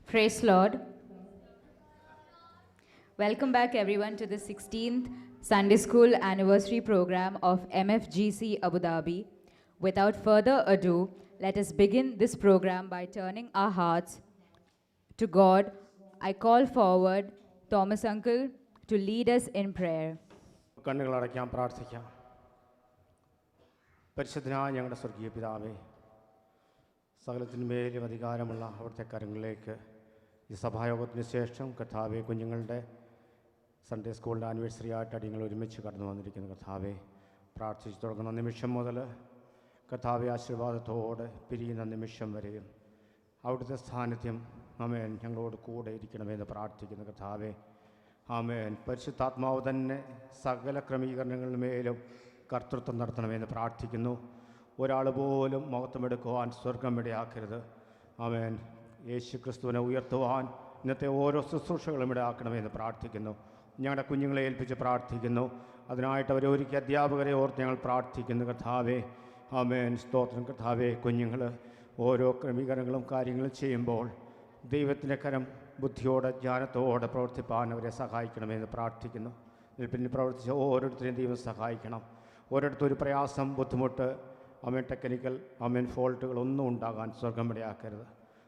Praise Lord. Welcome back everyone to the 16th Sunday School Anniversary Program of MFGC Abu Dhabi. Without further ado, let us begin this program by turning our hearts to God. I call forward Thomas Uncle to lead us in prayer. കണ്ണുകളടയ്ക്കാം, പ്രാർത്ഥിക്കാം. പരിശുദ്ധനായ ഞങ്ങളുടെ സ്വർഗീയ പിതാവേ, സകലത്തിന്മേലും അധികാരമുള്ള അവിടുത്തെ കരങ്ങളിലേക്ക് ഈ സഭായോഗത്തിന് ശേഷം കർത്താവെ കുഞ്ഞുങ്ങളുടെ സൺഡേ സ്കൂളിൻ്റെ ആനിവേഴ്സറി ആയിട്ട് അടിയങ്ങൾ ഒരുമിച്ച് കടന്നു വന്നിരിക്കുന്ന കർത്താവെ, പ്രാർത്ഥിച്ചു തുടങ്ങുന്ന നിമിഷം മുതൽ കർത്താവെ ആശീർവാദത്തോടെ പിരിയുന്ന നിമിഷം വരെയും അവിടുത്തെ സാന്നിധ്യം ആമേൻ ഞങ്ങളോട് കൂടെ ഇരിക്കണമെന്ന് പ്രാർത്ഥിക്കുന്ന കർത്താവെ. ആമേൻ. പരിശുദ്ധാത്മാവ് തന്നെ സകല ക്രമീകരണങ്ങളുടെ മേലും കർത്തൃത്വം നടത്തണമെന്ന് പ്രാർത്ഥിക്കുന്നു. ഒരാൾ പോലും മഹത്വമെടുക്കുവാൻ സ്വർഗം ഇടയാക്കരുത്. ആമേൻ. യേശു ക്രിസ്തുവിനെ ഉയർത്തുവാൻ ഇന്നത്തെ ഓരോ ശുശ്രൂഷകളും ഇടയാക്കണമെന്ന് പ്രാർത്ഥിക്കുന്നു. ഞങ്ങളുടെ കുഞ്ഞുങ്ങളെ ഏൽപ്പിച്ച് പ്രാർത്ഥിക്കുന്നു. അതിനായിട്ട് അവരൊരുക്കിയ അധ്യാപകരെ ഓർത്ത് ഞങ്ങൾ പ്രാർത്ഥിക്കുന്നു കർത്താവേ. ആമേൻ. സ്തോത്രം കർത്താവേ. കുഞ്ഞുങ്ങൾ ഓരോ ക്രമീകരണങ്ങളും കാര്യങ്ങളും ചെയ്യുമ്പോൾ ദൈവത്തിൻ്റെ കരം ബുദ്ധിയോടെ ജ്ഞാനത്തോടെ പ്രവർത്തിപ്പാൻ അവരെ സഹായിക്കണമെന്ന് പ്രാർത്ഥിക്കുന്നു. ഇതിൽ പിന്നെ പ്രവർത്തിച്ച ഓരോരുത്തരെയും ദൈവം സഹായിക്കണം. ഓരോരുത്തരും ഒരു പ്രയാസം, ബുദ്ധിമുട്ട്, ടെക്നിക്കൽ ഫോൾട്ടുകളൊന്നും ഉണ്ടാകാൻ സ്വർഗം ഇടയാക്കരുത്.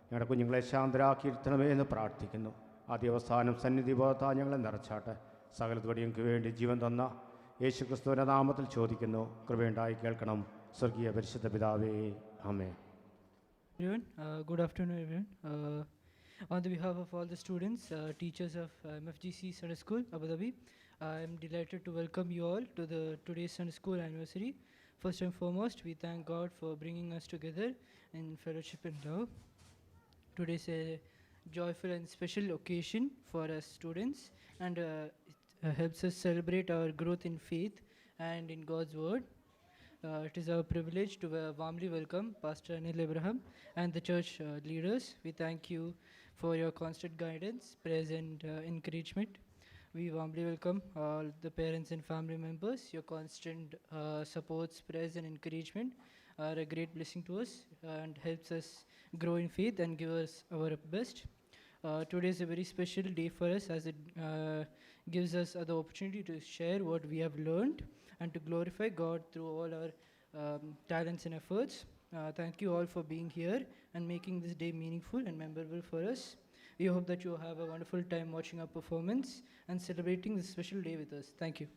ഞങ്ങളുടെ കുഞ്ഞുങ്ങളെ ശാന്തരാക്കിയിരുത്തണമേ എന്ന് പ്രാർത്ഥിക്കുന്നു. ആദ്യ അവസാനം സന്നിധി ബോധത്താൽ ഞങ്ങളെ നിറച്ചാട്ടെ. സകലത്തോടെ ഞങ്ങൾക്ക് വേണ്ടി ജീവൻ തന്ന യേശു ക്രിസ്തുവിൻ്റെ നാമത്തിൽ ചോദിക്കുന്നു, കൃപയുണ്ടായി കേൾക്കണം. സ്വർഗീയ പരിശുദ്ധ പിതാവേ, ആമേൻ. Everyone, good afternoon everyone. On the behalf of all the students, teachers of MFGC Sunday School, Abu Dhabi, I am delighted to welcome you all to today's Sunday School anniversary. First and foremost, we thank God for bringing us together in fellowship and love. Today is a joyful and special occasion for us students, and it helps us celebrate our growth in faith and in God's word. It is our privilege to warmly welcome Pastor Anil Abraham and the church leaders. We thank you for your constant guidance, prayers and encouragement. We warmly welcome all the parents and family members. Your constant supports, prayers and encouragement are a great blessing to us and helps us grow in faith and give us our best. Today is a very special day for us as it gives us the opportunity to share what we have learned and to glorify God through all our talents and efforts. Thank you all for being here and making this day meaningful and memorable for us. We hope that you have a wonderful time watching our performance and celebrating this special day with us. Thank you.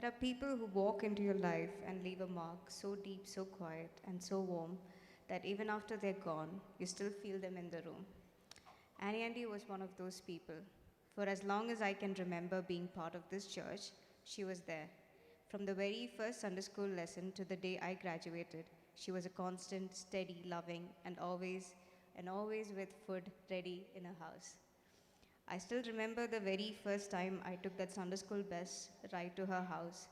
There are people who walk into your life and leave a mark so deep, so quiet, and so warm that even after they're gone, you still feel them in the room. Annie Andy was one of those people. For as long as I can remember being part of this church, she was there. From the very first Sunday school lesson to the day I graduated, she was a constant, steady, loving, and always with food ready in her house. I still remember the very first time I took that Sunday school bus ride to her house.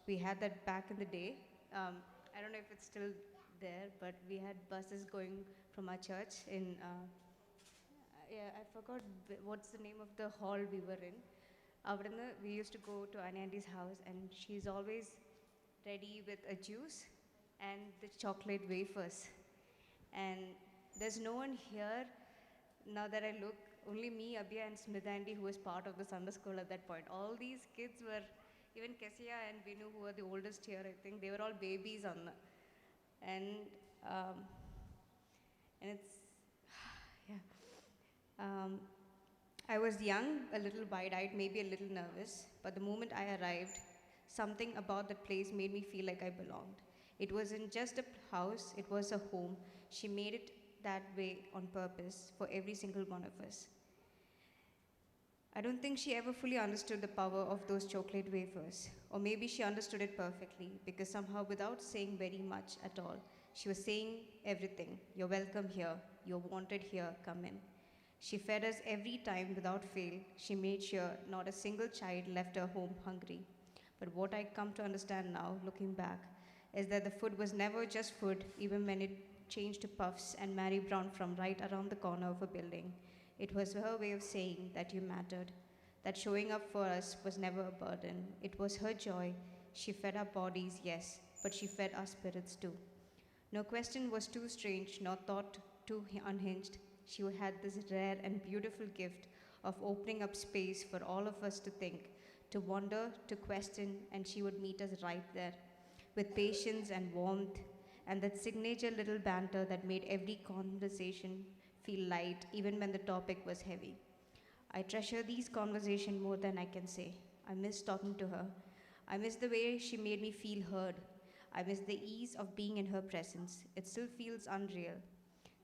We had that back in the day. I don't know if it's still there, but we had buses going from our church in, yeah, I forgot what's the name of the hall we were in. We used to go to Annie Andy's house, and she's always ready with a juice and the chocolate wafers. And there's no one here, now that I look, only me, Abhya, and Smith Andy, who was part of the Sunday school at that point. All these kids were, even Kessia and Vinu, who were the oldest here, I think, they were all babies on the, and it's, yeah. I was young, a little wide-eyed, maybe a little nervous, but the moment I arrived, something about that place made me feel like I belonged. It wasn't just a house, it was a home. She made it that way on purpose for every single one of us. I don't think she ever fully understood the power of those chocolate wafers, or maybe she understood it perfectly, because somehow without saying very much at all, she was saying everything. You're welcome here, you're wanted here, come in. She fed us every time without fail. She made sure not a single child left her home hungry. But what I come to understand now, looking back, is that the food was never just food, even when it changed to puffs and Mary Brown from right around the corner of a building. It was her way of saying that you mattered, that showing up for us was never a burden. It was her joy. She fed our bodies, yes, but she fed our spirits too. No question was too strange, nor thought too unhinged. She had this rare and beautiful gift of opening up space for all of us to think, to wonder, to question, and she would meet us right there with patience and warmth and that signature little banter that made every conversation feel light even when the topic was heavy. I treasure these conversations more than I can say. I miss talking to her. I miss the way she made me feel heard. I miss the ease of being in her presence. It still feels unreal.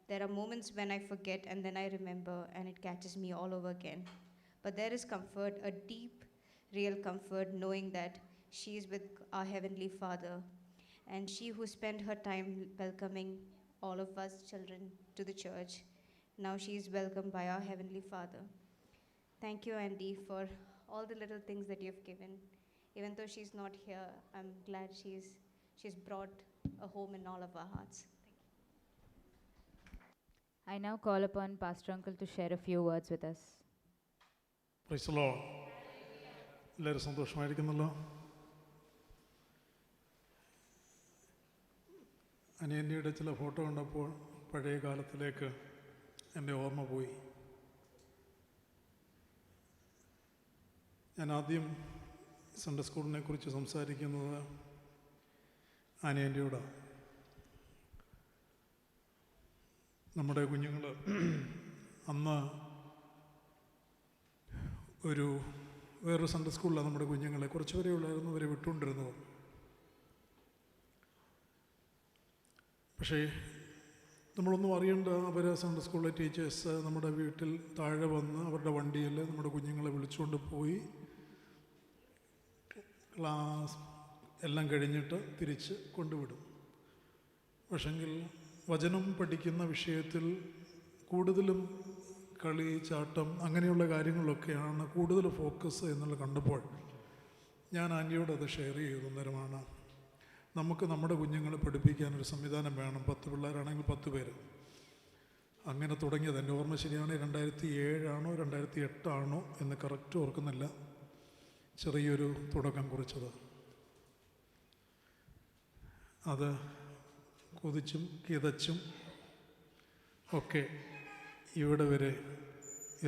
There are moments when I forget and then I remember and it catches me all over again. But there is comfort, a deep, real comfort, knowing that she is with our Heavenly Father and she who spent her time welcoming all of us children to the church. Now she is welcomed by our Heavenly Father. Thank you, Andy, for all the little things that you've given. Even though she's not here, I'm glad she's brought a home in all of our hearts. I now call upon Pastor Uncle to share a few words with us. Price the Lord. എല്ലാവരും സന്തോഷമായിരിക്കുന്നല്ലോ. അനിയൻ്റെ ചില photo കണ്ടപ്പോൾ പഴയ കാലത്തിലേക്ക് എൻ്റെ ഓർമ്മ പോയി. ഞാൻ ആദ്യം സൺഡേ സ്കൂളിനെ കുറിച്ച് സംസാരിക്കുന്നത് അനിയൻ്റെയോടാണ്. നമ്മുടെ കുഞ്ഞുങ്ങൾ അന്ന് വേറൊരു സൺഡേ സ്കൂളിലാണ് നമ്മുടെ കുഞ്ഞുങ്ങളെ കുറച്ച് വരെ ഉള്ളായിരുന്നു അവരെ വിട്ടുകൊണ്ടിരുന്നത്. പക്ഷേ നമ്മളൊന്നും അറിയേണ്ട, അവർ സൺഡേ സ്കൂളിലെ ടീച്ചേഴ്സ് നമ്മുടെ വീട്ടിൽ താഴെ വന്ന് അവരുടെ വണ്ടിയിൽ നമ്മുടെ കുഞ്ഞുങ്ങളെ വിളിച്ചുകൊണ്ട് പോയി ക്ലാസ് എല്ലാം കഴിഞ്ഞിട്ട് തിരിച്ച് കൊണ്ടുവിടും. പക്ഷെങ്കിൽ വചനം പഠിക്കുന്ന വിഷയത്തിൽ കൂടുതലും കളി, ചാട്ടം അങ്ങനെയുള്ള കാര്യങ്ങളൊക്കെയാണ് കൂടുതൽ ഫോക്കസ് എന്നുള്ളത് കണ്ടപ്പോൾ ഞാൻ ആൻറ്റിയോട് അത് ഷെയർ ചെയ്തു. അന്നേരമാണ് നമുക്ക് നമ്മുടെ കുഞ്ഞുങ്ങളെ പഠിപ്പിക്കാനൊരു സംവിധാനം വേണം. 10 പിള്ളേരാണെങ്കിൽ 10 പേര്. അങ്ങനെ തുടങ്ങിയത്. എൻ്റെ ഓർമ്മ ശരിയാണ്, 2007 ആണോ 2008 ആണോ എന്ന് കറക്റ്റ് ഓർക്കുന്നില്ല, ചെറിയൊരു തുടക്കം കുറിച്ചത്. അത് കൊതിച്ചും കിതച്ചും ഒക്കെ ഇവിടെ വരെ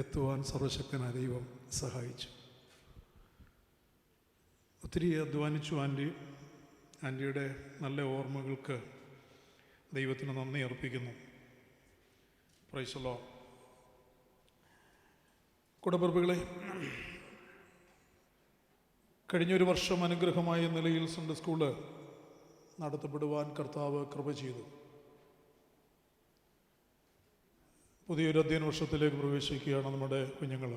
എത്തുവാൻ സർവശക്തനായ ദൈവം സഹായിച്ചു. ഒത്തിരി അധ്വാനിച്ചു ആൻറ്റിയുടെ നല്ല ഓർമ്മകൾക്ക് ദൈവത്തിന് നന്ദി അർപ്പിക്കുന്നു. Price the Lord. കൂടപ്പിറപ്പുകളെ, കഴിഞ്ഞൊരു വർഷം അനുഗ്രഹമായ നിലയിൽ സൺഡേ സ്കൂള് നടത്തപ്പെടുവാൻ കർത്താവ് കൃപ ചെയ്തു. പുതിയൊരു അധ്യയന വർഷത്തിലേക്ക് പ്രവേശിക്കുകയാണ് നമ്മുടെ കുഞ്ഞുങ്ങൾ.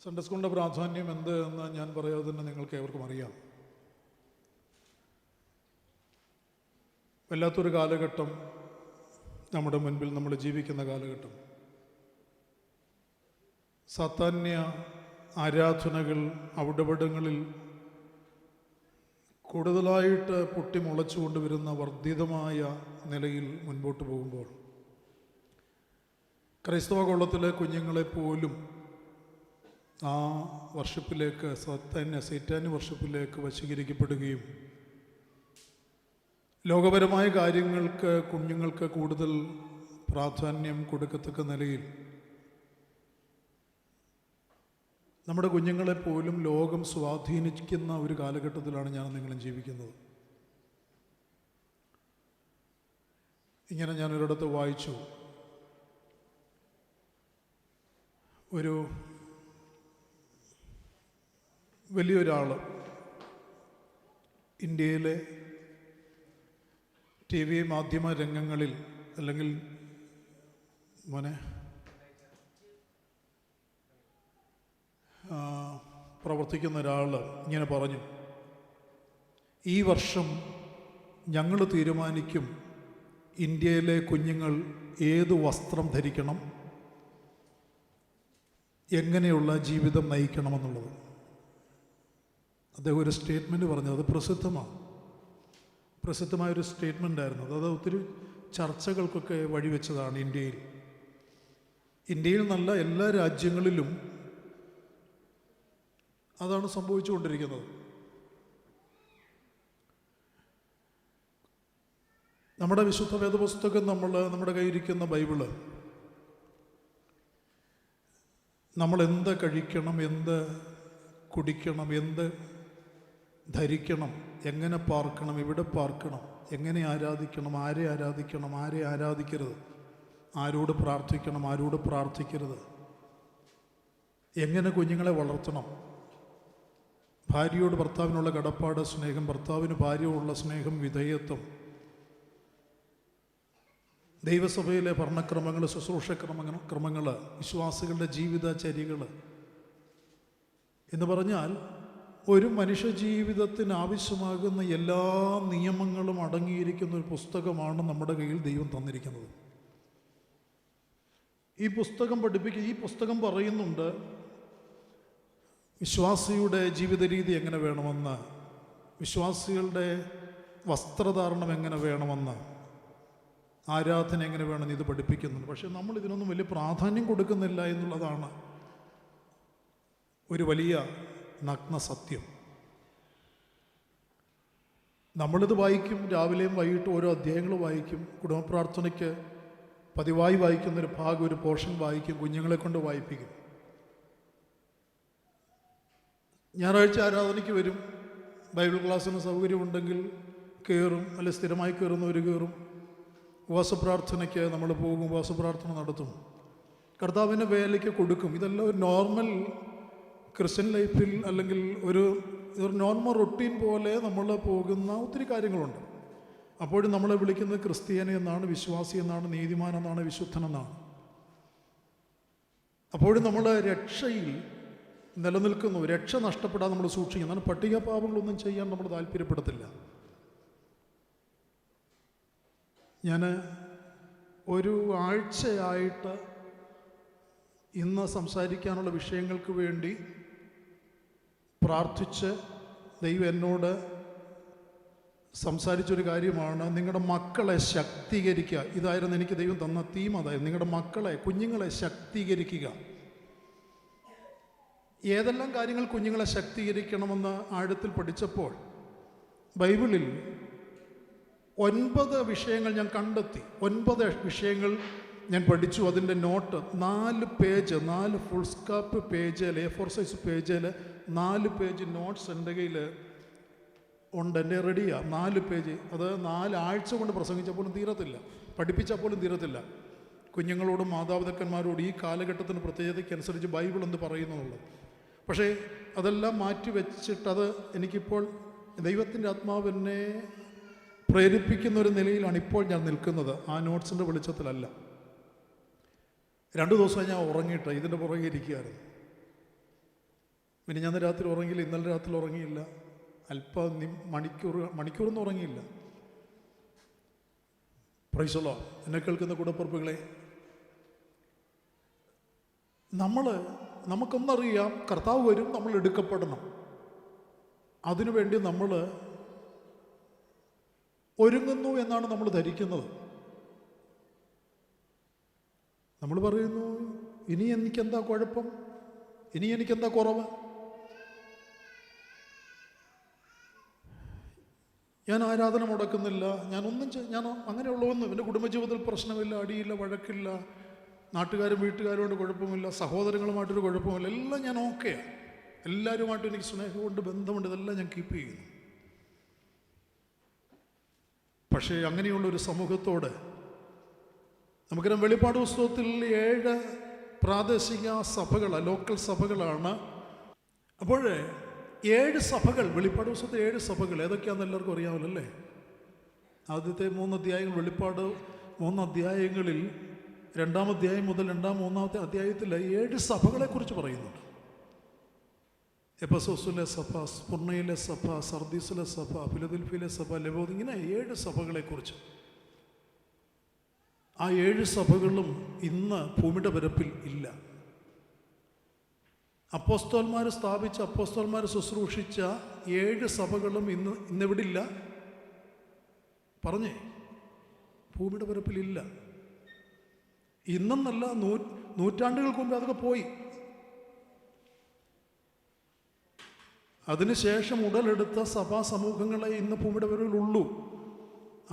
സൺഡേ സ്കൂളിൻ്റെ പ്രാധാന്യം എന്ത് എന്ന് ഞാൻ പറയാതെ തന്നെ നിങ്ങൾക്ക് ഏവർക്കും അറിയാം. വല്ലാത്തൊരു കാലഘട്ടം നമ്മുടെ മുൻപിൽ നമ്മൾ ജീവിക്കുന്ന കാലഘട്ടം. സാത്താന്യ ആരാധനകൾ അവിടവിടങ്ങളിൽ കൂടുതലായിട്ട് പൊട്ടിമുളച്ചു കൊണ്ടുവരുന്ന വർദ്ധിതമായ നിലയിൽ മുൻപോട്ട് പോകുമ്പോൾ ക്രൈസ്തവ കൊള്ളത്തിലെ കുഞ്ഞുങ്ങളെ പോലും ആ വർഷിപ്പിലേക്ക് സൈറ്റാന്യ വർഷിപ്പിലേക്ക് വശീകരിക്കപ്പെടുകയും ലോകപരമായ കാര്യങ്ങൾക്ക് കുഞ്ഞുങ്ങൾക്ക് കൂടുതൽ പ്രാധാന്യം കൊടുക്കത്തക്ക നിലയിൽ നമ്മുടെ കുഞ്ഞുങ്ങളെ പോലും ലോകം സ്വാധീനിക്കുന്ന ഒരു കാലഘട്ടത്തിലാണ് ഞാൻ നിങ്ങളും ജീവിക്കുന്നത്. ഇങ്ങനെ ഞാനൊരിടത്ത് വായിച്ചു, ഒരു വലിയൊരാൾ ഇന്ത്യയിലെ ടി വി മാധ്യമ രംഗങ്ങളിൽ അല്ലെങ്കിൽ പ്രവർത്തിക്കുന്ന ഒരാൾ ഇങ്ങനെ പറഞ്ഞു, ഈ വർഷം ഞങ്ങൾ തീരുമാനിക്കും ഇന്ത്യയിലെ കുഞ്ഞുങ്ങൾ ഏത് വസ്ത്രം ധരിക്കണം, എങ്ങനെയുള്ള ജീവിതം നയിക്കണമെന്നുള്ളത്. അദ്ദേഹം ഒരു സ്റ്റേറ്റ്മെൻറ്റ് പറഞ്ഞു, അത് പ്രസിദ്ധമായൊരു സ്റ്റേറ്റ്മെൻ്റ് ആയിരുന്നു. അത് ഒത്തിരി ചർച്ചകൾക്കൊക്കെ വഴിവെച്ചതാണ്. ഇന്ത്യയിൽ നല്ല എല്ലാ രാജ്യങ്ങളിലും അതാണ് സംഭവിച്ചുകൊണ്ടിരിക്കുന്നത്. നമ്മുടെ വിശുദ്ധ വേദപുസ്തകം, നമ്മുടെ കയ്യിരിക്കുന്ന ബൈബിള്, നമ്മൾ എന്ത് കഴിക്കണം, എന്ത് കുടിക്കണം, എന്ത് ധരിക്കണം, എങ്ങനെ പാർക്കണം, എവിടെ പാർക്കണം, എങ്ങനെ ആരാധിക്കണം, ആരെ ആരാധിക്കണം, ആരെ ആരാധിക്കരുത്, ആരോട് പ്രാർത്ഥിക്കണം, ആരോട് പ്രാർത്ഥിക്കരുത്, എങ്ങനെ കുഞ്ഞുങ്ങളെ വളർത്തണം, ഭാര്യയോട് ഭർത്താവിനുള്ള കടപ്പാട്, സ്നേഹം, ഭർത്താവിന് ഭാര്യയോടുള്ള സ്നേഹം, വിധേയത്വം, ദൈവസഭയിലെ ഭരണക്രമങ്ങൾ, ശുശ്രൂഷക്രമങ്ങൾ, വിശ്വാസികളുടെ ജീവിതചര്യകൾ എന്ന് പറഞ്ഞാൽ ഒരു മനുഷ്യജീവിതത്തിന് ആവശ്യമാകുന്ന എല്ലാ നിയമങ്ങളും അടങ്ങിയിരിക്കുന്ന ഒരു പുസ്തകമാണ് നമ്മുടെ കയ്യിൽ ദൈവം തന്നിരിക്കുന്നത്. ഈ പുസ്തകം പറയുന്നുണ്ട് വിശ്വാസിയുടെ ജീവിത രീതി എങ്ങനെ വേണമെന്ന്, വിശ്വാസികളുടെ വസ്ത്രധാരണം എങ്ങനെ വേണമെന്ന്, ആരാധന എങ്ങനെ വേണമെന്ന് ഇത് പഠിപ്പിക്കുന്നുണ്ട്. പക്ഷെ നമ്മൾ ഇതിനൊന്നും വലിയ പ്രാധാന്യം കൊടുക്കുന്നില്ല എന്നുള്ളതാണ് ഒരു വലിയ നഗ്ന സത്യം. നമ്മളിത് വായിക്കും, രാവിലെയും വൈകിട്ടും ഓരോ അധ്യായങ്ങൾ വായിക്കും, കുടുംബ പ്രാർത്ഥനയ്ക്ക് പതിവായി വായിക്കുന്നൊരു ഭാഗം, ഒരു പോർഷൻ വായിക്കും, കുഞ്ഞുങ്ങളെ കൊണ്ട് വായിപ്പിക്കും. ഞായറാഴ്ച ആരാധനയ്ക്ക് വരും, ബൈബിൾ ക്ലാസ്സിന് സൗകര്യമുണ്ടെങ്കിൽ കയറും, അല്ലെ സ്ഥിരമായി കയറുന്നവർ കയറും. ഉപവാസപ്രാർത്ഥനയ്ക്ക് നമ്മൾ പോകും, ഉപവാസപ്രാർത്ഥന നടത്തും, കർത്താവിൻ്റെ വേലയ്ക്ക് കൊടുക്കും. ഇതെല്ലാം ഒരു നോർമൽ ക്രിസ്ത്യൻ ലൈഫിൽ അല്ലെങ്കിൽ ഒരു നോർമൽ റൊട്ടീൻ പോലെ നമ്മൾ പോകുന്ന ഒത്തിരി കാര്യങ്ങളുണ്ട്. അപ്പോഴും നമ്മളെ വിളിക്കുന്നത് ക്രിസ്ത്യാനി എന്നാണ്, വിശ്വാസി എന്നാണ്, നീതിമാൻ എന്നാണ്, വിശുദ്ധൻ എന്നാണ്. അപ്പോഴും നമ്മൾ രക്ഷയിൽ നിലനിൽക്കുന്നു, രക്ഷ നഷ്ടപ്പെടാൻ നമ്മൾ സൂക്ഷിക്കുന്നു. എന്നാൽ പട്ടിക പാപങ്ങളൊന്നും ചെയ്യാൻ നമ്മൾ താല്പര്യപ്പെടത്തില്ല. ഞാൻ ഒരു ആഴ്ചയായിട്ട് ഇന്ന് സംസാരിക്കാനുള്ള വിഷയങ്ങൾക്ക് വേണ്ടി പ്രാർത്ഥിച്ച് ദൈവം എന്നോട് സംസാരിച്ചൊരു കാര്യമാണ്, നിങ്ങളുടെ മക്കളെ ശക്തീകരിക്കുക. ഇതായിരുന്നു എനിക്ക് ദൈവം തന്ന തീം. അതായിരുന്നു നിങ്ങളുടെ കുഞ്ഞുങ്ങളെ ശക്തീകരിക്കുക. ഏതെല്ലാം കാര്യങ്ങൾ കുഞ്ഞുങ്ങളെ ശക്തീകരിക്കണമെന്ന് ആഴത്തിൽ പഠിച്ചപ്പോൾ ബൈബിളിൽ 9 വിഷയങ്ങൾ ഞാൻ കണ്ടെത്തി. 9 വിഷയങ്ങൾ ഞാൻ പഠിച്ചു. അതിൻ്റെ നോട്ട് 4 പേജ്, 4 ഫുൾ സ്കാപ്പ് പേജിൽ, A4 സൈസ് പേജിൽ 4 പേജ് നോട്ട്സ് എൻ്റെ കയ്യിൽ ഉണ്ട്. എൻ്റെ റെഡിയാണ്. 4 പേജ്. അത് 4 ആഴ്ച കൊണ്ട് പ്രസംഗിച്ചാൽ പോലും തീരത്തില്ല, പഠിപ്പിച്ചാൽ പോലും തീരത്തില്ല. കുഞ്ഞുങ്ങളോടും മാതാപിതാക്കന്മാരോടും ഈ കാലഘട്ടത്തിന് പ്രത്യേകതയ്ക്കനുസരിച്ച് ബൈബിൾ എന്ത് പറയുന്നുള്ളത് പക്ഷേ അതെല്ലാം മാറ്റി വെച്ചിട്ടത് എനിക്കിപ്പോൾ ദൈവത്തിൻ്റെ ആത്മാവ് എന്നെ പ്രേരിപ്പിക്കുന്ന ഒരു നിലയിലാണ് ഇപ്പോൾ ഞാൻ നിൽക്കുന്നത്. ആ നോട്ട്സിൻ്റെ വെളിച്ചത്തിലല്ല. 2 ദിവസമായി ഞാൻ ഉറങ്ങിയിട്ട് ഇതിൻ്റെ പുറകെ ഇരിക്കുകയായിരുന്നു. പിന്നെ ഞാൻ രാത്രി ഉറങ്ങിയില്ല, ഇന്നലെ രാത്രി ഉറങ്ങിയില്ല, മണിക്കൂറൊന്നും ഉറങ്ങിയില്ല. Praise the Lord. എന്നെ കേൾക്കുന്ന കൂടപ്പുറപ്പുകളെ, നമുക്കൊന്നറിയാം, കർത്താവ് വരും, നമ്മൾ എടുക്കപ്പെടണം. അതിനുവേണ്ടി നമ്മൾ ഒരുങ്ങുന്നു എന്നാണ് നമ്മൾ ധരിക്കുന്നത്. നമ്മൾ പറയുന്നു, ഇനി എനിക്കെന്താ കുഴപ്പം, ഇനി എനിക്കെന്താ കുറവ്, ഞാൻ ആരാധന മുടക്കുന്നില്ല, ഞാൻ അങ്ങനെയുള്ളതൊന്നും, എൻ്റെ കുടുംബജീവിതത്തിൽ പ്രശ്നമില്ല, അടിയില്ല, വഴക്കില്ല, നാട്ടുകാരും വീട്ടുകാരുമായിട്ട് കുഴപ്പമില്ല, സഹോദരങ്ങളുമായിട്ടൊരു കുഴപ്പമില്ല, എല്ലാം ഞാൻ ഓക്കെയാണ്, എല്ലാവരുമായിട്ടും എനിക്ക് സ്നേഹമുണ്ട്, ബന്ധമുണ്ട്, ഇതെല്ലാം ഞാൻ കീപ്പ് ചെയ്യുന്നു. പക്ഷേ അങ്ങനെയുള്ളൊരു സമൂഹത്തോട് നമുക്കറിയാം, വെളിപ്പാട് പുസ്തകത്തിൽ 7 പ്രാദേശിക സഭകളാണ്, ലോക്കൽ സഭകളാണ്. അപ്പോൾ 7 സഭകൾ, വെളിപ്പാട് പുസ്തകത്തിൽ 7 സഭകൾ ഏതൊക്കെയാണെന്ന് എല്ലാവർക്കും അറിയാമല്ലോ അല്ലേ? ആദ്യത്തെ 3 അധ്യായങ്ങൾ, വെളിപ്പാട് 3 അധ്യായങ്ങളിൽ 2-ാം അധ്യായം മുതൽ 2-3-ാമത്തെ അധ്യായത്തിൽ 7 സഭകളെക്കുറിച്ച് പറയുന്നുണ്ട്. എഫെസോസിലെ സഭ, സ്മുർണ്ണയിലെ സഭ, സർദീസിലെ സഭ, ഫിലദൽഫിയയിലെ സഭ, ലവോദിയ, ഇങ്ങനെ 7 സഭകളെക്കുറിച്ച്. ആ 7 സഭകളും ഇന്ന് ഭൂമിയുടെ പരപ്പിൽ ഇല്ല. അപ്പോസ്തലന്മാർ സ്ഥാപിച്ച, അപ്പോസ്തലന്മാർ ശുശ്രൂഷിച്ച 7 സഭകളും ഇന്നെവിടില്ല? പറഞ്ഞേ, ഭൂമിയുടെ പരപ്പിലില്ല. ഇന്നെന്നല്ല, നൂറ്റാണ്ടുകൾക്ക് മുമ്പ് അതൊക്കെ പോയി. അതിനുശേഷം ഉടലെടുത്ത സഭാ സമൂഹങ്ങളെ ഇന്ന് ഭൂമിയുടെ പരപ്പിലുള്ളൂ.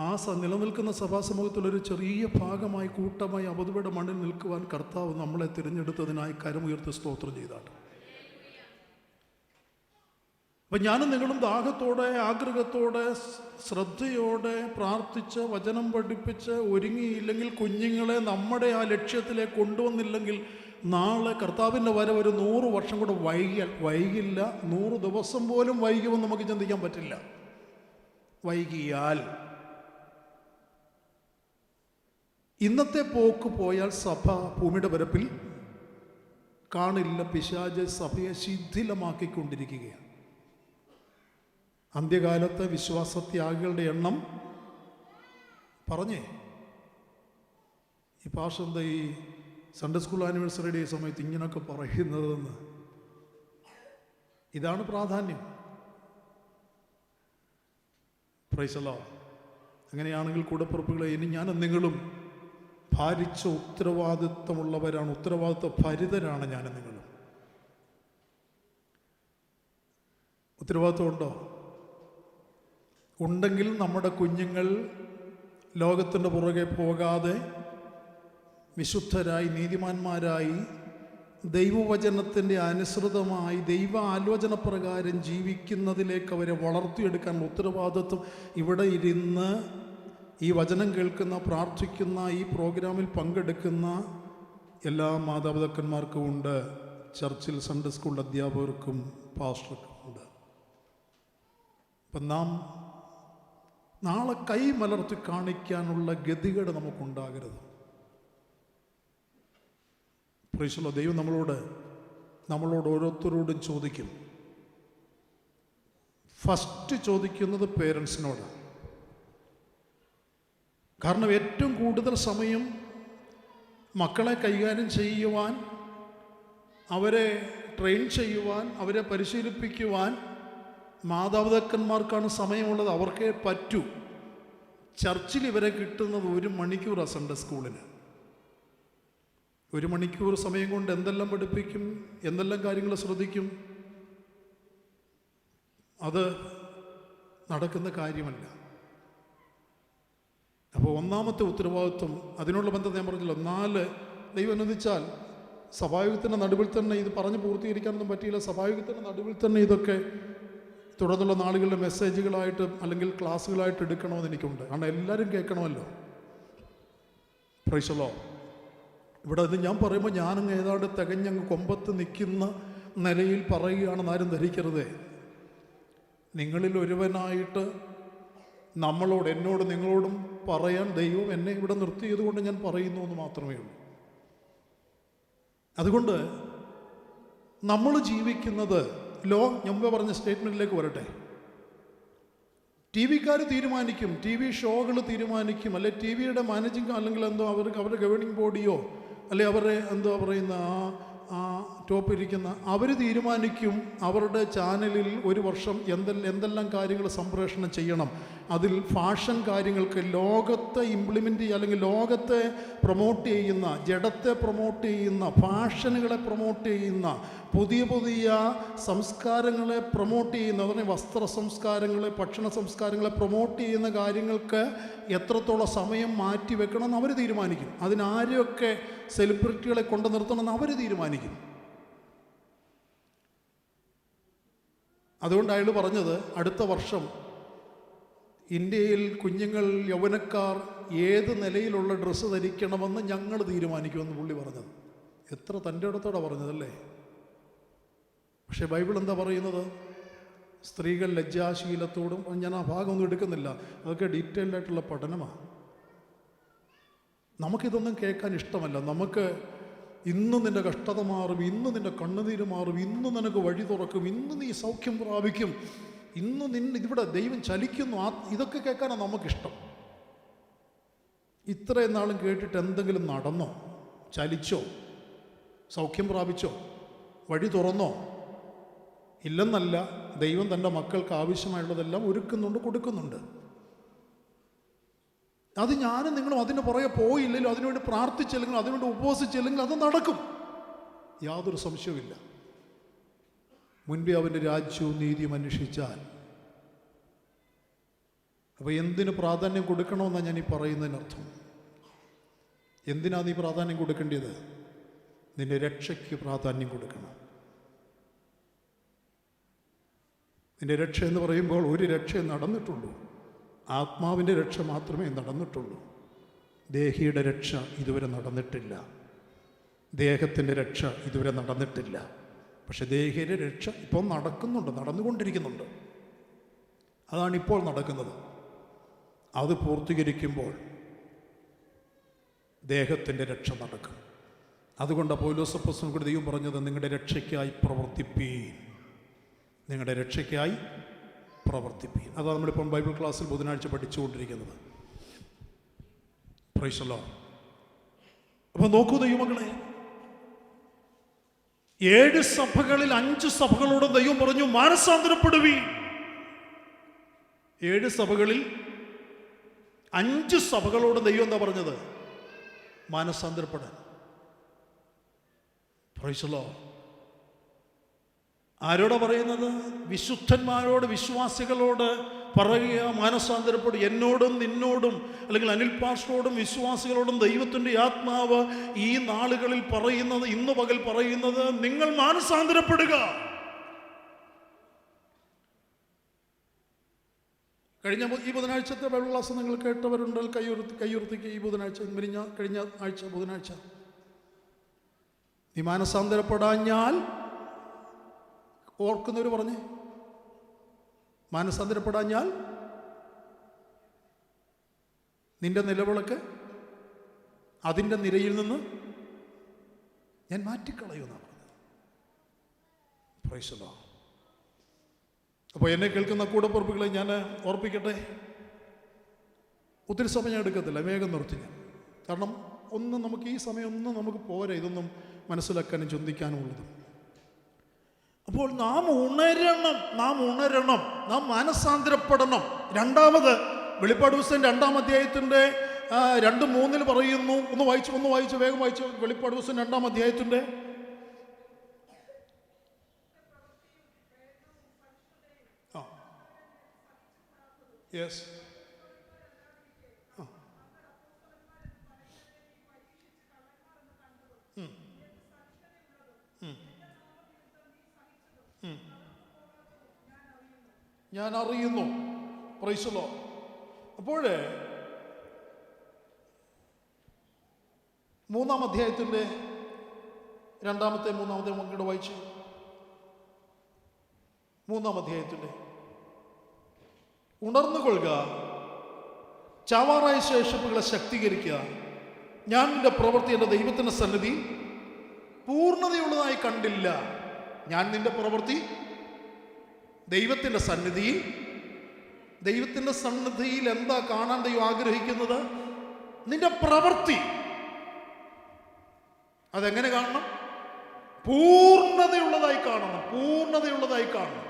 ആ നിലനിൽക്കുന്ന സഭാ സമൂഹത്തിലൊരു ചെറിയ ഭാഗമായി, കൂട്ടമായി, അവധുവയുടെ മണ്ണിൽ നിൽക്കുവാൻ കർത്താവ് നമ്മളെ തിരഞ്ഞെടുത്തതിനായി കരമുയർത്തി സ്തോത്രം ചെയ്താട്ട്. അപ്പം ഞാനും നിങ്ങളും ദാഹത്തോടെ, ആഗ്രഹത്തോടെ, ശ്രദ്ധയോടെ പ്രാർത്ഥിച്ച്, വചനം പഠിപ്പിച്ച് ഒരുങ്ങിയില്ലെങ്കിൽ, കുഞ്ഞുങ്ങളെ നമ്മുടെ ആ ലക്ഷ്യത്തിലേക്ക് കൊണ്ടുവന്നില്ലെങ്കിൽ, നാളെ കർത്താവിൻ്റെ വരവ് ഒരു 100 വർഷം കൂടെ വൈകില്ല, 100 ദിവസം പോലും വൈകുമെന്ന് നമുക്ക് ചിന്തിക്കാൻ പറ്റില്ല. വൈകിയാൽ, ഇന്നത്തെ പോക്ക് പോയാൽ സഭ ഭൂമിയുടെ പരപ്പിൽ കാണില്ല. പിശാച് സഭയെ ശിഥിലമാക്കിക്കൊണ്ടിരിക്കുകയാണ്. അന്ത്യകാലത്ത് വിശ്വാസത്യാഗികളുടെ എണ്ണം പറഞ്ഞേ, ഈ പാഷ എന്താ ഈ സൺഡേ സ്കൂൾ ആനിവേഴ്സറിയുടെ ഈ സമയത്ത് ഇങ്ങനെയൊക്കെ പറയുന്നതെന്ന്? ഇതാണ് പ്രാധാന്യം. Price the Lord. അങ്ങനെയാണെങ്കിൽ കൂടപ്പുറപ്പുകളെ, ഇനി ഞാനും നിങ്ങളും ഭാരിച്ച ഉത്തരവാദിത്വമുള്ളവരാണ്, ഉത്തരവാദിത്വ ഭരിതരാണ് ഞാനും നിങ്ങളും. ഉത്തരവാദിത്വം ഉണ്ടോ? ഉണ്ടെങ്കിൽ നമ്മുടെ കുഞ്ഞുങ്ങൾ ലോകത്തിൻ്റെ പുറകെ പോകാതെ വിശുദ്ധരായി, നീതിമാന്മാരായി, ദൈവവചനത്തിൻ്റെ അനുസൃതമായി, ദൈവ ആലോചന പ്രകാരം ജീവിക്കുന്നതിലേക്ക് അവരെ വളർത്തിയെടുക്കാനുള്ള ഉത്തരവാദിത്വം ഇവിടെ ഇരുന്ന് ഈ വചനം കേൾക്കുന്ന, പ്രാർത്ഥിക്കുന്ന, ഈ പ്രോഗ്രാമിൽ പങ്കെടുക്കുന്ന എല്ലാ മാതാപിതാക്കന്മാർക്കും ഉണ്ട്. ചർച്ചിൽ സൺഡേ സ്കൂൾ അധ്യാപകർക്കും പാസ്റ്റർക്കും ഉണ്ട്. അപ്പം നാം നാളെ കൈ മലർത്തി കാണിക്കാനുള്ള ഗതികേട് നമുക്കുണ്ടാകരുത്. Price the Lord. ദൈവം നമ്മളോട് ഓരോരുത്തരോടും ചോദിക്കും. ഫസ്റ്റ് ചോദിക്കുന്നത് പേരൻസിനോട്. കാരണം ഏറ്റവും കൂടുതൽ സമയം മക്കളെ കൈകാര്യം ചെയ്യുവാൻ, അവരെ ട്രെയിൻ ചെയ്യുവാൻ, അവരെ പരിശീലിപ്പിക്കുവാൻ മാതാപിതാക്കന്മാർക്കാണ് സമയമുള്ളത്. അവർക്കേ പറ്റൂ. ചർച്ചിൽ ഇവരെ കിട്ടുന്നത് 1 മണിക്കൂറാണ് സൺഡേ സ്കൂളിന്. 1 മണിക്കൂർ സമയം കൊണ്ട് എന്തെല്ലാം പഠിപ്പിക്കും, എന്തെല്ലാം കാര്യങ്ങൾ ശ്രദ്ധിക്കും, അത് നടക്കുന്ന കാര്യമല്ല. അപ്പോൾ ഒന്നാമത്തെ ഉത്തരവാദിത്വം, അതിനുള്ള ബന്ധം ഞാൻ പറഞ്ഞല്ലോ. 4 ദൈവം അനുവദിച്ചാൽ സഭായുഗത്തിൻ്റെ നടുവിൽ തന്നെ ഇത് പറഞ്ഞ് പൂർത്തീകരിക്കാനൊന്നും പറ്റിയില്ല. സഭായുഗത്തിൻ്റെ നടുവിൽ തന്നെ ഇതൊക്കെ തുടർന്നുള്ള നാളുകളിലെ മെസ്സേജുകളായിട്ട് അല്ലെങ്കിൽ ക്ലാസ്സുകളായിട്ട് എടുക്കണമെന്ന് എനിക്കുണ്ട്. കാരണം എല്ലാവരും കേൾക്കണമല്ലോ. Price the Lord. ഇവിടെ അത് ഞാൻ പറയുമ്പോൾ ഞാനങ്ങ് ഏതാണ്ട് തികഞ്ഞങ്ങ് കൊമ്പത്ത് നിൽക്കുന്ന നിലയിൽ പറയുകയാണെന്ന് ആരും ധരിക്കരുത്. നിങ്ങളിൽ ഒരുവനായിട്ട് നമ്മളോട്, എന്നോട്, നിങ്ങളോടും പറയാൻ ദൈവം എന്നെ ഇവിടെ നിർത്തിയത് കൊണ്ട് ഞാൻ പറയുന്നു എന്ന് മാത്രമേ ഉള്ളൂ. അതുകൊണ്ട് നമ്മൾ ജീവിക്കുന്നത് മുമ്പ് പറഞ്ഞ സ്റ്റേറ്റ്മെൻറ്റിലേക്ക് വരട്ടെ. ടി വിക്കാർ തീരുമാനിക്കും, ടി വി ഷോകൾ തീരുമാനിക്കും, അല്ലെ ടി വിയുടെ മാനേജിങ് അല്ലെങ്കിൽ എന്തോ അവരുടെ ഗവേണിംഗ് ബോഡിയോ അല്ലെ അവരുടെ എന്തോ പറയുന്ന ആ ടോപ്പ് ഇരിക്കുന്ന അവർ തീരുമാനിക്കും അവരുടെ ചാനലിൽ ഒരു വർഷം എന്തെല്ലാം കാര്യങ്ങൾ സംപ്രേഷണം ചെയ്യണം. അതിൽ ഫാഷൻ കാര്യങ്ങൾക്ക് ലോകത്തെ ഇംപ്ലിമെൻ്റ് ചെയ്യുക, അല്ലെങ്കിൽ ലോകത്തെ പ്രൊമോട്ട് ചെയ്യുന്ന, ജഡത്തെ പ്രൊമോട്ട് ചെയ്യുന്ന, ഫാഷനുകളെ പ്രൊമോട്ട് ചെയ്യുന്ന, പുതിയ പുതിയ സംസ്കാരങ്ങളെ പ്രൊമോട്ട് ചെയ്യുന്ന, പറഞ്ഞാൽ വസ്ത്ര സംസ്കാരങ്ങളെ, ഭക്ഷണ സംസ്കാരങ്ങളെ പ്രൊമോട്ട് ചെയ്യുന്ന കാര്യങ്ങൾക്ക് എത്രത്തോളം സമയം മാറ്റി വെക്കണമെന്ന് അവർ തീരുമാനിക്കും. അതിനാരെയൊക്കെ സെലിബ്രിറ്റികളെ കൊണ്ടു നിർത്തണമെന്ന് അവർ തീരുമാനിക്കും. അതുകൊണ്ട് അയാൾ പറഞ്ഞത് അടുത്ത വർഷം ഇന്ത്യയിൽ കുഞ്ഞുങ്ങൾ, യൗവനക്കാർ ഏത് നിലയിലുള്ള ഡ്രസ്സ് ധരിക്കണമെന്ന് ഞങ്ങൾ തീരുമാനിക്കുമെന്ന് പുള്ളി പറഞ്ഞത്. എത്ര തൻ്റെ ഇടത്തോടെ പറഞ്ഞതല്ലേ. പക്ഷേ ബൈബിൾ എന്താ പറയുന്നത്? സ്ത്രീകൾ ലജ്ജാശീലത്തോടും, ഞാൻ ആ ഭാഗമൊന്നും എടുക്കുന്നില്ല, അതൊക്കെ ഡീറ്റെയിൽഡ് ആയിട്ടുള്ള പഠനമാണ്. നമുക്കിതൊന്നും കേൾക്കാൻ ഇഷ്ടമല്ല. നമുക്ക് ഇന്ന് നിൻ്റെ കഷ്ടത മാറും, ഇന്ന് നിൻ്റെ കണ്ണുനീര് മാറും, ഇന്ന് നിനക്ക് വഴി തുറക്കും, ഇന്ന് നീ സൗഖ്യം പ്രാപിക്കും, ഇന്ന് ഇവിടെ ദൈവം ചലിക്കുന്നു, ഇതൊക്കെ കേൾക്കാനാണ് നമുക്കിഷ്ടം. ഇത്രയും നാളും കേട്ടിട്ട് എന്തെങ്കിലും നടന്നോ? ചലിച്ചോ? സൗഖ്യം പ്രാപിച്ചോ? വഴി തുറന്നോ? ഇല്ലെന്നല്ല, ദൈവം തൻ്റെ മക്കൾക്ക് ആവശ്യമായുള്ളതെല്ലാം ഒരുക്കുന്നുണ്ട്, കൊടുക്കുന്നുണ്ട്. അത് ഞാനും നിങ്ങളും അതിന് പുറകെ പോയില്ലെങ്കിലും, അതിനുവേണ്ടി പ്രാർത്ഥിച്ചില്ലെങ്കിലും, അതിനുവേണ്ടി ഉപവസിച്ചില്ലെങ്കിലും അത് നടക്കും, യാതൊരു സംശയവുമില്ല. മുൻപേ അവൻ്റെ രാജ്യവും നീതിയും അന്വേഷിച്ചാൽ. അപ്പോൾ എന്തിന് പ്രാധാന്യം കൊടുക്കണമെന്നാണ് ഞാൻ ഈ പറയുന്നതിനർത്ഥം. എന്തിനാ നീ പ്രാധാന്യം കൊടുക്കേണ്ടത്? നിന്റെ രക്ഷയ്ക്ക് പ്രാധാന്യം കൊടുക്കണം. നിന്റെ രക്ഷ എന്ന് പറയുമ്പോൾ ഒരു രക്ഷയെ നടന്നിട്ടുള്ളൂ. ആത്മാവിൻ്റെ രക്ഷ മാത്രമേ നടന്നിട്ടുള്ളൂ. ദേഹിയുടെ രക്ഷ ഇതുവരെ നടന്നിട്ടില്ല. ദേഹത്തിൻ്റെ രക്ഷ ഇതുവരെ നടന്നിട്ടില്ല. പക്ഷെ ദേഹിയുടെ രക്ഷ ഇപ്പോൾ നടക്കുന്നുണ്ട്, നടന്നുകൊണ്ടിരിക്കുന്നുണ്ട്. അതാണിപ്പോൾ നടക്കുന്നത്. അത് പൂർത്തീകരിക്കുമ്പോൾ ദേഹത്തിൻ്റെ രക്ഷ നടക്കും. അതുകൊണ്ട് പൗലോസ് അപ്പോസ്തലൻ ദൈവം പറഞ്ഞത്, നിങ്ങളുടെ രക്ഷയ്ക്കായി പ്രവർത്തിപ്പീൻ, നിങ്ങളുടെ രക്ഷയ്ക്കായി പ്രവർത്തിപ്പീൻ. അതാണ് നമ്മളിപ്പം ബൈബിൾ ക്ലാസ്സിൽ ബുധനാഴ്ച പഠിച്ചുകൊണ്ടിരിക്കുന്നത്. Praise the Lord. അപ്പോൾ നോക്കൂ ദൈവമക്കളെ, 7 സഭകളിൽ 5 സഭകളോട് ദൈവം പറഞ്ഞു മാനസാന്തരപ്പെടുവീൻ. 7 സഭകളിൽ 5 സഭകളോട് ദൈവം എന്താ പറഞ്ഞത്? മാനസാന്തരപ്പെടാൻ. Praise the Lord. ആരോടാ പറയുന്നത്? വിശുദ്ധന്മാരോട്, വിശ്വാസികളോട് പറയുക, മാനസാന്തരപ്പെടും. എന്നോടും നിന്നോടും, അല്ലെങ്കിൽ അനിൽ പാസ്റ്ററോടും വിശ്വാസികളോടും ദൈവത്തിൻ്റെ ആത്മാവ് ഈ നാളുകളിൽ പറയുന്നത്, ഇന്ന് പകൽ പറയുന്നത്, നിങ്ങൾ മാനസാന്തരപ്പെടുക. കഴിഞ്ഞ ഈ ബുധനാഴ്ചത്തെ ബൈബിൾ ക്ലാസ് നിങ്ങൾ കേട്ടവരുണ്ടെങ്കിൽ കയ്യുയർത്തിക്ക്. ഈ ബുധനാഴ്ച, കഴിഞ്ഞ ആഴ്ച ബുധനാഴ്ച, നീ മാനസാന്തരപ്പെടാഞ്ഞാൽ, ഓർക്കുന്നവർ പറഞ്ഞേ, മാനസാന്തരപ്പെടാഞ്ഞാൽ നിന്റെ നിലവിളക്ക് അതിൻ്റെ നിരയിൽ നിന്ന് ഞാൻ മാറ്റിക്കളയുമെന്നാണ് പറഞ്ഞത്. Price the Lord. അപ്പോൾ എന്നെ കേൾക്കുന്ന കൂടപ്പുറപ്പുകളെ ഞാൻ ഓർപ്പിക്കട്ടെ, ഒത്തിരി സമയം എടുക്കത്തില്ല, വേഗം നിർത്തി ഞാൻ. കാരണം നമുക്ക് ഈ സമയം നമുക്ക് പോരാ ഇതൊന്നും മനസ്സിലാക്കാനും ചിന്തിക്കാനും ഉള്ളത്. അപ്പോൾ നാം ഉണരണം, നാം മാനസാന്തരപ്പെടണം. രണ്ടാമത് വെളിപ്പാട് പുസ്തകം 2-ാം അധ്യായത്തിൻ്റെ 2:3 പറയുന്നു. ഒന്ന് വായിച്ചു വേഗം വായിച്ചു. വെളിപ്പാട് പുസ്തകം 2-ാം അധ്യായത്തിൻ്റെ യെസ് ഞാൻ അറിയുന്നു. Price the Lord. അപ്പോൾ 3-ാം അധ്യായത്തിൻ്റെ 2-ാമത്തെ 3-ാമത്തെ വാക്യം വായിച്ചു. 3-ാം അധ്യായത്തിൻ്റെ ഉണർന്നുകൊള്ളുക, ചാവാറായ ശേഷിപ്പുകളെ ശക്തീകരിക്കുക. ഞാൻ നിന്റെ പ്രവൃത്തി എൻ്റെ ദൈവത്തിൻ്റെ സന്നിധി പൂർണ്ണതയുള്ളതായി കണ്ടില്ല. ഞാൻ നിന്റെ പ്രവൃത്തി ദൈവത്തിൻ്റെ സന്നിധിയിൽ എന്താ കാണാൻ ദൈവം ആഗ്രഹിക്കുന്നത്? നിന്റെ പ്രവൃത്തി അതെങ്ങനെ കാണണം? പൂർണ്ണതയുള്ളതായി കാണണം.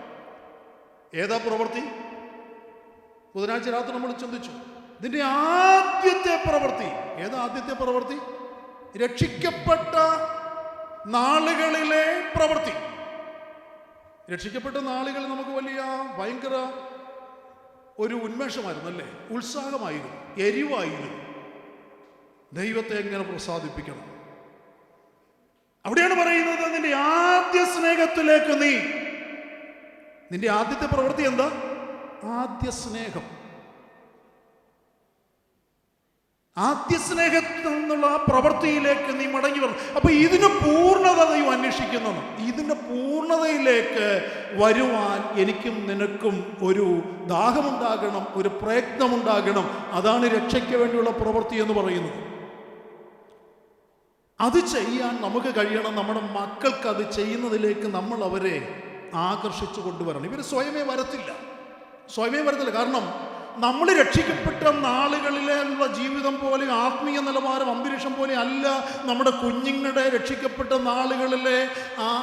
ഏതാ പ്രവൃത്തി? ബുധനാഴ്ച രാത്രി നമ്മൾ ചിന്തിച്ചു. ഇതിൻ്റെ ആദ്യത്തെ പ്രവൃത്തി ഏതാ? ആദ്യത്തെ പ്രവൃത്തി രക്ഷിക്കപ്പെട്ട നാളുകളിലെ പ്രവൃത്തി. രക്ഷിക്കപ്പെട്ട നാളുകൾ നമുക്ക് ഭയങ്കര ഒരു ഉന്മേഷമായിരുന്നു, അല്ലേ? ഉത്സാഹമായിരുന്നു, എരിവായിരുന്നു. ദൈവത്തെ എങ്ങനെ പ്രസാദിപ്പിക്കണം? അവിടെയാണ് പറയുന്നത്, നിന്റെ ആദ്യ സ്നേഹത്തിലേക്ക് നിന്റെ ആദ്യത്തെ പ്രവൃത്തി എന്താ? ആദ്യ സ്നേഹം. ആദ്യ സ്നേഹത്തിൽ നിന്നുള്ള ആ പ്രവൃത്തിയിലേക്ക് നീ മടങ്ങി വരണം. അപ്പൊ ഇതിന് പൂർണ്ണത ദൈവം അന്വേഷിക്കുന്നതാണ്. ഇതിന്റെ പൂർണ്ണതയിലേക്ക് വരുവാൻ എനിക്കും നിനക്കും ഒരു ദാഹമുണ്ടാകണം, ഒരു പ്രയത്നമുണ്ടാകണം. അതാണ് രക്ഷയ്ക്ക് വേണ്ടിയുള്ള പ്രവൃത്തി എന്ന് പറയുന്നത്. അത് ചെയ്യാൻ നമുക്ക് കഴിയണം. നമ്മുടെ മക്കൾക്ക് അത് ചെയ്യുന്നതിലേക്ക് നമ്മൾ അവരെ ആകർഷിച്ചു കൊണ്ടുവരണം. ഇവർ സ്വയമേ വരത്തില്ല. കാരണം നമ്മൾ രക്ഷിക്കപ്പെട്ട നാളുകളിലുള്ള ജീവിതം പോലെ, ആത്മീയ നിലവാരം, അന്തരീക്ഷം പോലെ അല്ല നമ്മുടെ കുഞ്ഞുങ്ങളുടെ രക്ഷിക്കപ്പെട്ട നാളുകളിലെ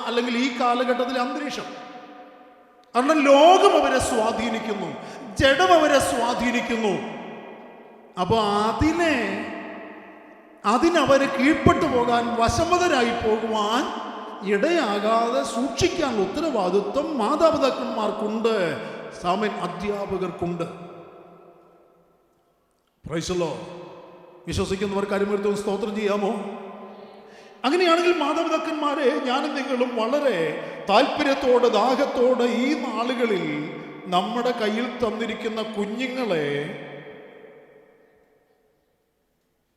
അല്ലെങ്കിൽ ഈ കാലഘട്ടത്തിലെ അന്തരീക്ഷം. കാരണം ലോകം അവരെ സ്വാധീനിക്കുന്നു, ജഡം അവരെ സ്വാധീനിക്കുന്നു. അപ്പോൾ അതിനവരെ കീഴ്പ്പെട്ടു പോകാൻ, വശംവദരായി പോകുവാൻ ഇടയാകാതെ സൂക്ഷിക്കാനുള്ള ഉത്തരവാദിത്വം മാതാപിതാക്കന്മാർക്കുണ്ട്, അധ്യാപകർക്കുണ്ട്. Praise the Lord. വിശ്വസിക്കുന്നവർ കരമുയർത്തി സ്തോത്രം ചെയ്യാമോ? അങ്ങനെയാണെങ്കിൽ മാതാപിതാക്കന്മാരെ, ഞാനും നിങ്ങളും വളരെ താല്പര്യത്തോടെ, ദാഹത്തോടെ ഈ നാളുകളിൽ നമ്മുടെ കയ്യിൽ തന്നിരിക്കുന്ന കുഞ്ഞുങ്ങളെ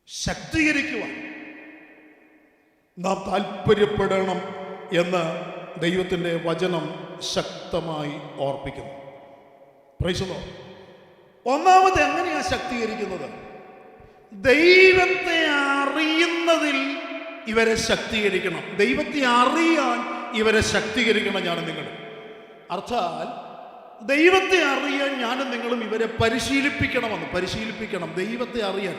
ശക്തീകരിക്കുവാൻ നാം താല്പര്യപ്പെടണം എന്ന് ദൈവത്തിൻ്റെ വചനം ശക്തമായി ഓർപ്പിക്കുന്നു. Praise the Lord. ഒന്നാമത് എങ്ങനെയാ ശക്തീകരിക്കുന്നത്? ദൈവത്തെ അറിയുന്നതിൽ ഇവരെ ശക്തീകരിക്കണം. ദൈവത്തെ അറിയാൻ ഇവരെ ശക്തീകരിക്കണം ഞാനും നിങ്ങളും. അർത്ഥാൽ ദൈവത്തെ അറിയാൻ ഞാനും നിങ്ങളും ഇവരെ പരിശീലിപ്പിക്കണം. ദൈവത്തെ അറിയാൻ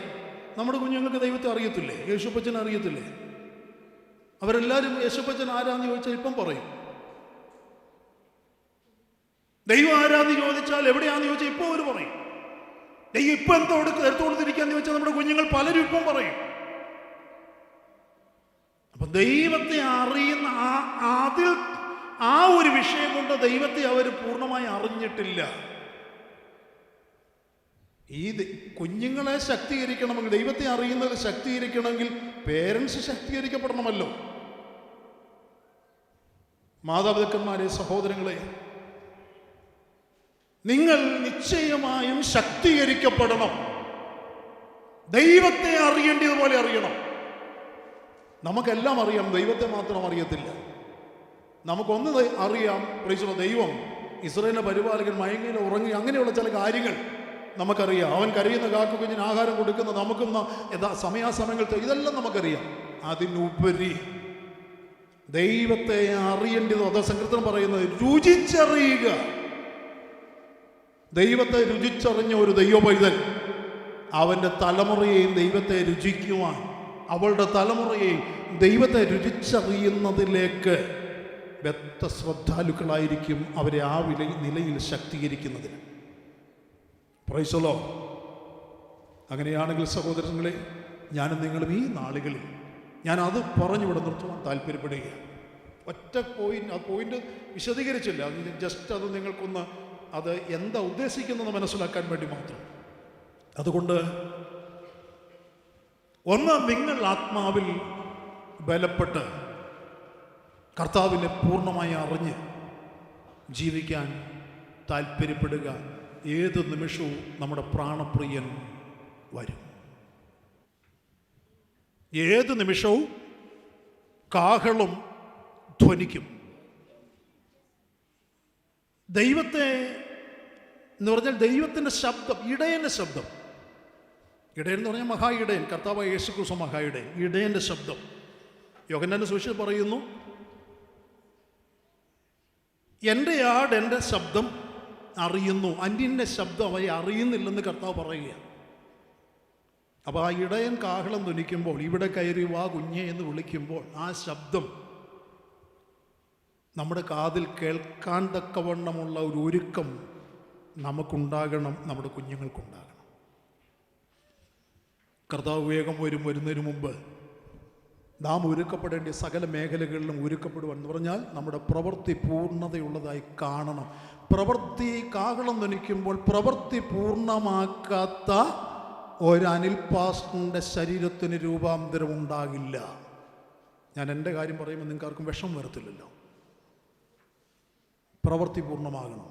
നമ്മുടെ കുഞ്ഞുങ്ങൾക്ക് ദൈവത്തെ അറിയത്തില്ലേ? യേശുപ്പച്ചനെ അറിയത്തില്ലേ? അവരെല്ലാവരും യേശുപ്പച്ചൻ ആരാന്ന് ചോദിച്ചാൽ ഇപ്പം പറയും. ദൈവം ആരാന്ന് ചോദിച്ചാൽ, എവിടെയാന്ന് ചോദിച്ചാൽ ഇപ്പോൾ അവർ പറയും. ദൈവം ഇപ്പം എടുത്തു കൊടുത്തിരിക്കാന്ന് ചോദിച്ചാൽ നമ്മുടെ കുഞ്ഞുങ്ങൾ പലരും ഇപ്പം പറയും. അപ്പൊ ദൈവത്തെ അറിയുന്ന ആ ഒരു വിഷയം കൊണ്ട് ദൈവത്തെ അവർ പൂർണ്ണമായി അറിഞ്ഞിട്ടില്ല. ഈ കുഞ്ഞുങ്ങളെ ശക്തീകരിക്കണമെങ്കിൽ, ദൈവത്തെ അറിയുന്നത് ശക്തീകരിക്കണമെങ്കിൽ പേരൻസ് ശക്തീകരിക്കപ്പെടണമല്ലോ. മാതാപിതാക്കന്മാരെ, സഹോദരങ്ങളെ, നിങ്ങൾ നിശ്ചയമായും ശക്തീകരിക്കപ്പെടണം. ദൈവത്തെ അറിയേണ്ടതുപോലെ അറിയണം. നമുക്കെല്ലാം അറിയാം, ദൈവത്തെ മാത്രം അറിയത്തില്ല. നമുക്കൊന്ന് അറിയാം, ദൈവം ഇസ്രായേലിന്റെ പരിപാലകൻ മയങ്ങിയിലോ ഉറങ്ങി അങ്ങനെയുള്ള ചില കാര്യങ്ങൾ നമുക്കറിയാം. അവൻ കരയുന്ന കാക്കു കുഞ്ഞിന് ആഹാരം കൊടുക്കുന്ന നമുക്കും സമയാസമയങ്ങൾ ഇതെല്ലാം നമുക്കറിയാം. അതിനുപരി ദൈവത്തെ അറിയേണ്ടത്, അതാ സങ്കീർത്തനം പറയുന്നത്, രുചിച്ചറിയുക. ദൈവത്തെ രുചിച്ചറിഞ്ഞ ഒരു ദൈവപൈതൽ അവൻ്റെ തലമുറയെയും ദൈവത്തെ രുചിക്കുവാൻ, അവളുടെ തലമുറയെയും ദൈവത്തെ രുചിച്ചറിയുന്നതിലേക്ക് ശ്രദ്ധാലുക്കളായിരിക്കും അവരെ ആ നിലയിൽ ശക്തീകരിക്കുന്നതിന്. Price the Lord. അങ്ങനെയാണെങ്കിൽ സഹോദരങ്ങളെ, ഞാനും നിങ്ങളും ഈ നാളുകളിൽ ഞാൻ അത് പറഞ്ഞിവിടെ നിർത്തുവാൻ താല്പര്യപ്പെടുകയാണ്. ഒറ്റ പോയിന്റ് വിശദീകരിച്ചില്ല, ജസ്റ്റ് അത് നിങ്ങൾക്കൊന്ന് അത് എന്താ ഉദ്ദേശിക്കുന്നത് മനസ്സിലാക്കാൻ വേണ്ടി മാത്രം. അതുകൊണ്ട് ഒന്ന്, നിങ്ങൾ ആത്മാവിൽ ബലപ്പെട്ട് കർത്താവിനെ പൂർണ്ണമായി അറിഞ്ഞ് ജീവിക്കാൻ താല്പര്യപ്പെടുക. ഏത് നിമിഷവും നമ്മുടെ പ്രാണപ്രിയൻ വരും. ഏത് നിമിഷവും കാഹളം ധ്വനിക്കും. ദൈവത്തെ എന്ന് പറഞ്ഞാൽ ദൈവത്തിൻ്റെ ശബ്ദം, ഇടയൻ്റെ ശബ്ദം. ഇടയൻ എന്ന് പറഞ്ഞാൽ മഹാ ഇടയൻ, കർത്താവായ യേശു ക്രിസ്തു മഹാ ഇടയൻ, ഇടയൻ്റെ ശബ്ദം. യോഹന്നാന്റെ സുവിശേഷം പറയുന്നു, എൻ്റെ ആട് എൻ്റെ ശബ്ദം അറിയുന്നു, അന്യൻ്റെ ശബ്ദം അവയെ അറിയുന്നില്ലെന്ന് കർത്താവ് പറയുക. അപ്പോൾ ആ ഇടയൻ കാഹളം ധ്വനിക്കുമ്പോൾ, ഇവിടെ കയറി വാ കുഞ്ഞെ എന്ന് വിളിക്കുമ്പോൾ, ആ ശബ്ദം നമ്മുടെ കാതിൽ കേൾക്കാൻ തക്കവണ്ണമുള്ള ഒരു ഒരുക്കം നമുക്കുണ്ടാകണം, നമ്മുടെ കുഞ്ഞുങ്ങൾക്കുണ്ടാകണം. കർത്താവ് വേഗം വരുന്നതിന് മുമ്പ് നാം ഒരുക്കപ്പെടേണ്ട സകല മേഖലകളിലും ഒരുക്കപ്പെടുവാൻ എന്ന് പറഞ്ഞാൽ നമ്മുടെ പ്രവൃത്തി പൂർണ്ണതയുള്ളതായി കാണണം. പ്രവൃത്തി കാഹളം ധ്വനിക്കുമ്പോൾ പ്രവൃത്തി പൂർണ്ണമാക്കാത്ത ഒരനിൽ പാസ്റ്ററിൻ്റെ ശരീരത്തിന് രൂപാന്തരം ഉണ്ടാകില്ല. ഞാൻ എൻ്റെ കാര്യം പറയുമ്പോൾ നിങ്ങൾക്ക് ആർക്കും വിഷം വരത്തില്ലല്ലോ. പ്രവൃത്തി പൂർണ്ണമാകണം.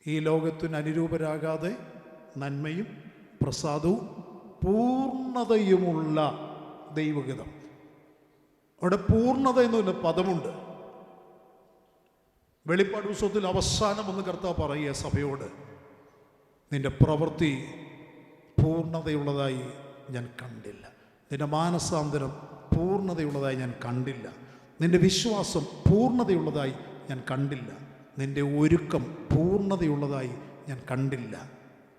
ഈ ലോകത്തിന് അനുരൂപരാകാതെ നന്മയും പ്രസാദവും പൂർണ്ണതയുമുള്ള ദൈവഹിതം. അവിടെ പൂർണ്ണത എന്നൊരു പദമുണ്ട്. വെളിപ്പാട് പുസ്തകത്തിൽ അവസാനം ഒന്ന് കർത്താവ് പറയുക സഭയോട്, നിന്റെ പ്രവൃത്തി പൂർണ്ണതയുള്ളതായി ഞാൻ കണ്ടില്ല, നിന്റെ മാനസാന്തരം പൂർണ്ണതയുള്ളതായി ഞാൻ കണ്ടില്ല, നിന്റെ വിശ്വാസം പൂർണ്ണതയുള്ളതായി ഞാൻ കണ്ടില്ല, നിന്റെ ഒരുക്കം പൂർണ്ണതയുള്ളതായി ഞാൻ കണ്ടില്ല,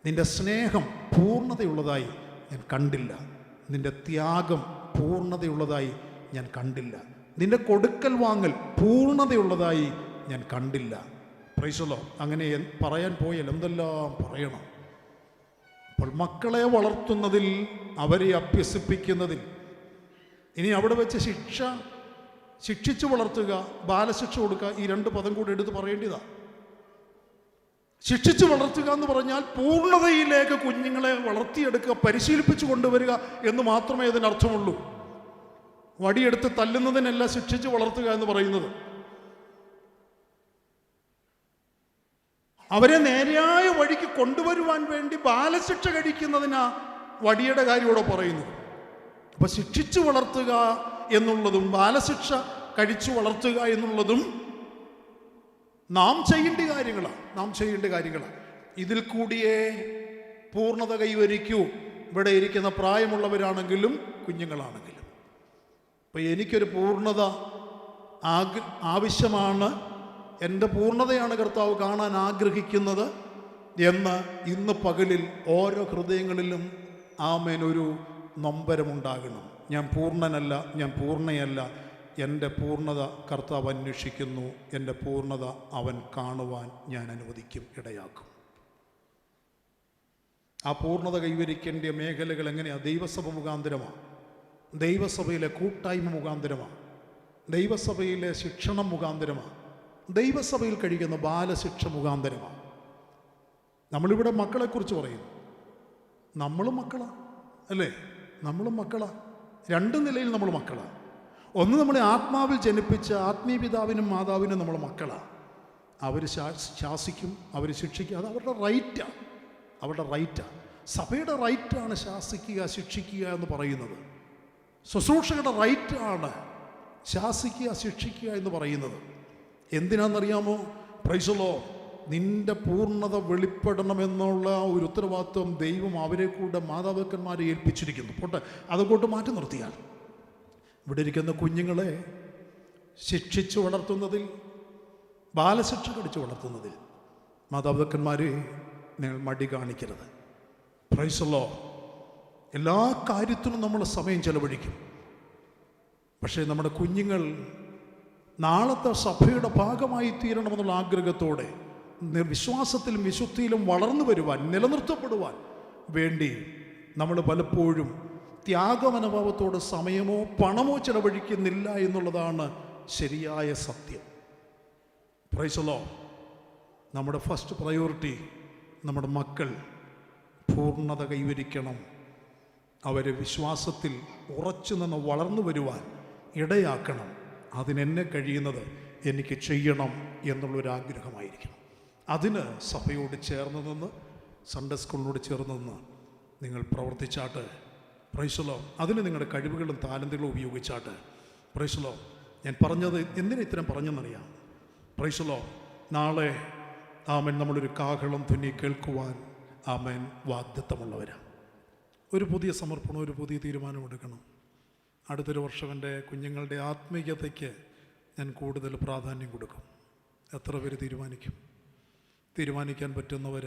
നിന്റെ സ്നേഹം പൂർണ്ണതയുള്ളതായി ഞാൻ കണ്ടില്ല, നിന്റെ ത്യാഗം പൂർണ്ണതയുള്ളതായി ഞാൻ കണ്ടില്ല, നിന്റെ കൊടുക്കൽ വാങ്ങൽ പൂർണ്ണതയുള്ളതായി ഞാൻ കണ്ടില്ല. പ്രൈസല്ലോ. അങ്ങനെ പറയാൻ പോയാൽ എന്തെല്ലാം പറയണം. അപ്പോൾ മക്കളെ വളർത്തുന്നതിൽ, അവരെ അഭ്യസിപ്പിക്കുന്നതിൽ, ഇനി അവിടെ വെച്ച് ശിക്ഷിച്ചു വളർത്തുക, ബാലശിക്ഷ കൊടുക്കുക, ഈ രണ്ട് പദം കൂടി എടുത്ത് പറയേണ്ടതാണ്. ശിക്ഷിച്ചു വളർത്തുക എന്ന് പറഞ്ഞാൽ പൂർണ്ണതയിലേക്ക് കുഞ്ഞുങ്ങളെ വളർത്തിയെടുക്കുക, പരിശീലിപ്പിച്ചു കൊണ്ടുവരിക എന്ന് മാത്രമേ അതിനർത്ഥമുള്ളൂ. വടിയെടുത്ത് തല്ലുന്നതിനല്ല ശിക്ഷിച്ചു വളർത്തുക എന്ന് പറയുന്നത്. അവരെ നേരെയായ വഴിക്ക് കൊണ്ടുവരുവാൻ വേണ്ടി ബാലശിക്ഷ കഴിക്കുന്നതിനാ വടിയുടെ കാര്യം ഇവിടെ പറയുന്നത്. അപ്പൊ ശിക്ഷിച്ചു വളർത്തുക എന്നുള്ളതും ബാലശിക്ഷ കഴിച്ചു വളർത്തുക എന്നുള്ളതും നാം ചെയ്യേണ്ട കാര്യങ്ങളാണ്. ഇതിൽ കൂടിയേ പൂർണ്ണത കൈവരിക്കൂ. ഇവിടെ ഇരിക്കുന്ന പ്രായമുള്ളവരാണെങ്കിലും കുഞ്ഞുങ്ങളാണെങ്കിലും. അപ്പം എനിക്കൊരു പൂർണ്ണത ആവശ്യമാണ്, എൻ്റെ പൂർണ്ണതയാണ് കർത്താവ് കാണാൻ ആഗ്രഹിക്കുന്നത് എന്ന് ഇന്ന് പകലിൽ ഓരോ ഹൃദയങ്ങളിലും ആമേനൊരു നൊമ്പരമുണ്ടാകണം. ഞാൻ പൂർണ്ണനല്ല, ഞാൻ പൂർണ്ണയല്ല, എൻ്റെ പൂർണ്ണത കർത്താവ് അന്വേഷിക്കുന്നു, എൻ്റെ പൂർണ്ണത അവൻ കാണുവാൻ ഞാൻ അനുവദിക്കും, ഇടയാക്കും. ആ പൂർണ്ണത കൈവരിക്കേണ്ട മേഖലകൾ എങ്ങനെയാണ്? ദൈവസഭ മുഖാന്തരമാണ്, ദൈവസഭയിലെ കൂട്ടായ്മ മുഖാന്തരമാണ്, ദൈവസഭയിലെ ശിക്ഷണം മുഖാന്തരമാണ്, ദൈവസഭയിൽ കഴിക്കുന്ന ബാലശിക്ഷ മുഖാന്തരമാണ്. നമ്മളിവിടെ മക്കളെക്കുറിച്ച് പറയും. നമ്മളും മക്കളാണ്, അല്ലേ? നമ്മളും മക്കളാണ്. രണ്ട് നിലയിൽ നമ്മൾ മക്കളാണ്. ഒന്ന്, നമ്മളെ ആത്മാവിൽ ജനിപ്പിച്ച ആത്മീയ പിതാവിനും മാതാവിനും നമ്മൾ മക്കളാണ്. അവർ ശാസിക്കും, അവർ ശിക്ഷിക്കും, അത് അവരുടെ റൈറ്റാണ്. സഭയുടെ റൈറ്റാണ് ശാസിക്കുക, ശിക്ഷിക്കുക എന്ന് പറയുന്നത്. ശുശ്രൂഷകരുടെ റൈറ്റാണ് ശാസിക്കുക, ശിക്ഷിക്കുക എന്ന് പറയുന്നത്. എന്തിനാണെന്നറിയാമോ? പ്രൈസലോ, നിന്റെ പൂർണ്ണത വെളിപ്പെടണമെന്നുള്ള ഒരു ഉത്തരവാദിത്വം ദൈവം അവരെ കൂടെ മാതാപിതാക്കന്മാരെ ഏൽപ്പിച്ചിരിക്കുന്നു. പോട്ടെ, അതുകൊണ്ട് മാറ്റി നിർത്തിയാൽ ഇവിടെ ഇരിക്കുന്ന കുഞ്ഞുങ്ങളെ ശിക്ഷിച്ചു വളർത്തുന്നതിൽ, ബാലശിക്ഷ കടിച്ചു വളർത്തുന്നതിൽ മാതാപിതാക്കന്മാരെ നിങ്ങൾ മടി കാണിക്കരുത്. പ്രൈസലോ, എല്ലാ കാര്യത്തിനും നമ്മൾ സമയം ചെലവഴിക്കും. പക്ഷേ നമ്മുടെ കുഞ്ഞുങ്ങൾ നാളത്തെ സഭയുടെ ഭാഗമായി തീരണമെന്നുള്ള ആഗ്രഹത്തോടെ വിശ്വാസത്തിലും വിശുദ്ധിയിലും വളർന്നു വരുവാൻ, നിലനിർത്തപ്പെടുവാൻ വേണ്ടി നമ്മൾ പലപ്പോഴും ത്യാഗമനോഭാവത്തോടെ സമയമോ പണമോ ചെലവഴിക്കുന്നില്ല എന്നുള്ളതാണ് ശരിയായ സത്യം. Price the Lord. നമ്മുടെ ഫസ്റ്റ് പ്രയോറിറ്റി നമ്മുടെ മക്കൾ പൂർണ്ണത കൈവരിക്കണം. അവരെ വിശ്വാസത്തിൽ ഉറച്ചു നിന്ന് വളർന്നു വരുവാൻ ഇടയാക്കണം. അതിനെന്നെ കഴിയുന്നത് എനിക്ക് ചെയ്യണം എന്നുള്ളൊരാഗ്രഹമായിരിക്കണം. അതിന് സഭയോട് ചേർന്ന് നിന്ന്, സൺഡേ സ്കൂളിനോട് ചേർന്ന് നിന്ന് നിങ്ങൾ പ്രവർത്തിച്ചാട്ട്. Price the Lord. അതിന് നിങ്ങളുടെ കഴിവുകളും താലന്തുകളും ഉപയോഗിച്ചാട്ട്. Praise the Lord. ഞാൻ പറഞ്ഞത് എന്തിനാ ഇത്തരം പറഞ്ഞെന്നറിയാം? പ്രൈസലോ. നാളെ ആമൻ നമ്മളൊരു കാഹളം തുന്നി കേൾക്കുവാൻ ആമൻ വാഗ്ദത്തമുള്ളവരാണ്. ഒരു പുതിയ സമർപ്പണം, ഒരു പുതിയ തീരുമാനമെടുക്കണം. അടുത്തൊരു വർഷം എൻ്റെ കുഞ്ഞുങ്ങളുടെ ആത്മീയതയ്ക്ക് ഞാൻ കൂടുതൽ പ്രാധാന്യം കൊടുക്കും. എത്ര പേര് തീരുമാനിക്കും? തീരുമാനിക്കാൻ പറ്റുന്നവർ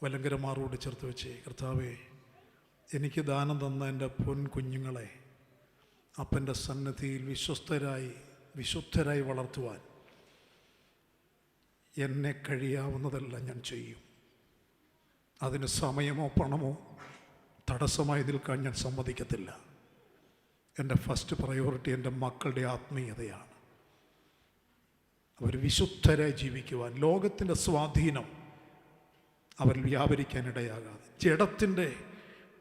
വലങ്കരമാറോട് ചേർത്ത് വെച്ച്, കർത്താവേ, എനിക്ക് ദാനം തന്ന എൻ്റെ പൊൻ കുഞ്ഞുങ്ങളെ അപ്പൻ്റെ സന്നിധിയിൽ വിശുദ്ധരായി വളർത്തുവാൻ എന്നെ കഴിയാവുന്നതെല്ലാം ഞാൻ ചെയ്യും. അതിന് സമയമോ പണമോ തടസ്സമായി നിൽക്കാൻ ഞാൻ സമ്മതിക്കത്തില്ല. എൻ്റെ ഫസ്റ്റ് പ്രയോറിറ്റി എൻ്റെ മക്കളുടെ ആത്മീയതയാണ്. അവർ വിശുദ്ധരായി ജീവിക്കുവാൻ, ലോകത്തിൻ്റെ സ്വാധീനം അവർ വ്യാപരിക്കാനിടയാകാതെ, ജഡത്തിൻ്റെ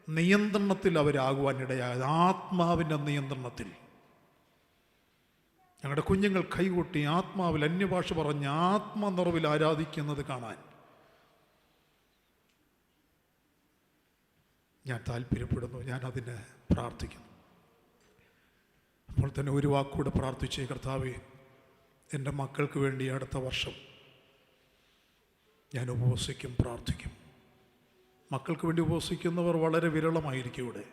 നിയന്ത്രണത്തിൽ അവരാകുവാൻ ഇടയാകാതെ, ആത്മാവിൻ്റെ നിയന്ത്രണത്തിൽ. ഞങ്ങളുടെ കുഞ്ഞുങ്ങൾ കൈകൊട്ടി ആത്മാവിൽ അന്യഭാഷ പറഞ്ഞ് ആത്മനിറവിൽ ആരാധിക്കുന്നത് കാണാൻ ഞാൻ താല്പര്യപ്പെടുന്നു. ഞാൻ അതിന് പ്രാർത്ഥിക്കുന്നു. അപ്പോൾ തന്നെ ഒരു വാക്കുകൂടെ പ്രാർത്ഥിച്ചേ, കർത്താവേ, എൻ്റെ മക്കൾക്ക് വേണ്ടി അടുത്ത വർഷം ഞാൻ ഉപവസിക്കും, പ്രാർത്ഥിക്കും. മക്കൾക്ക് വേണ്ടി ഉപവസിക്കുന്നവർ വളരെ വിരളമായിരിക്കും ഇവിടെ.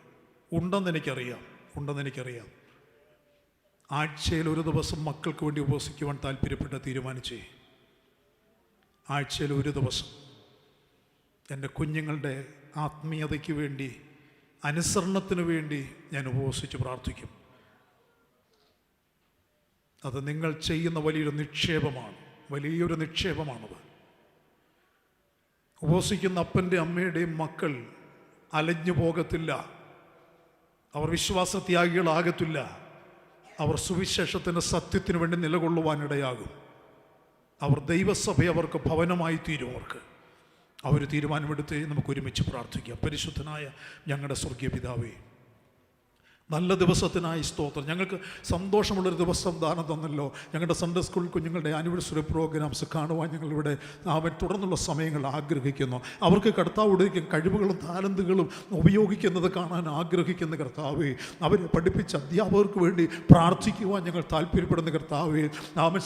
ഉണ്ടെന്ന് എനിക്കറിയാം. ആഴ്ചയിൽ ഒരു ദിവസം മക്കൾക്ക് വേണ്ടി ഉപവസിക്കുവാൻ താല്പര്യപ്പെട്ട് തീരുമാനിച്ചേ. ആഴ്ചയിൽ ഒരു ദിവസം എൻ്റെ കുഞ്ഞുങ്ങളുടെ ആത്മീയതയ്ക്ക് വേണ്ടി, അനുസരണത്തിന് വേണ്ടി ഞാൻ ഉപവസിച്ച് പ്രാർത്ഥിക്കും. അത് നിങ്ങൾ ചെയ്യുന്ന വലിയൊരു നിക്ഷേപമാണത്. ഉപവസിക്കുന്ന അപ്പൻ്റെ അമ്മയുടെയും മക്കൾ അലഞ്ഞു പോകത്തില്ല. അവർ വിശ്വാസത്യാഗികളാകത്തില്ല. അവർ സുവിശേഷത്തിൻ്റെ സത്യത്തിന് വേണ്ടി നിലകൊള്ളുവാനിടയാകും. അവർ ദൈവസഭ അവർക്ക് ഭവനമായി തീരും. അവർ തീരുമാനമെടുത്ത് നമുക്ക് ഒരുമിച്ച് പ്രാർത്ഥിക്കാം. പരിശുദ്ധനായ ഞങ്ങളുടെ സ്വർഗീയ പിതാവേ, നല്ല ദിവസത്തിനായി സ്തോത്രം. ഞങ്ങൾക്ക് സന്തോഷമുള്ളൊരു ദിവസം ദാനം തന്നല്ലോ. ഞങ്ങളുടെ സൺഡേ സ്കൂൾ കുഞ്ഞുങ്ങളുടെ ആനിവേഴ്സറി പ്രോഗ്രാംസ് കാണുവാൻ ഞങ്ങളിവിടെ തുടർന്നുള്ള സമയങ്ങൾ ആഗ്രഹിക്കുന്നു. അവർക്ക് കർത്താവുടെയും കഴിവുകളും താലന്തുകളും ഉപയോഗിക്കുന്നത് കാണാൻ ആഗ്രഹിക്കുന്ന കർത്താവേ, അവരെ പഠിപ്പിച്ച അധ്യാപകർക്ക് വേണ്ടി പ്രാർത്ഥിക്കുവാൻ ഞങ്ങൾ താല്പര്യപ്പെടുന്ന കർത്താവേ,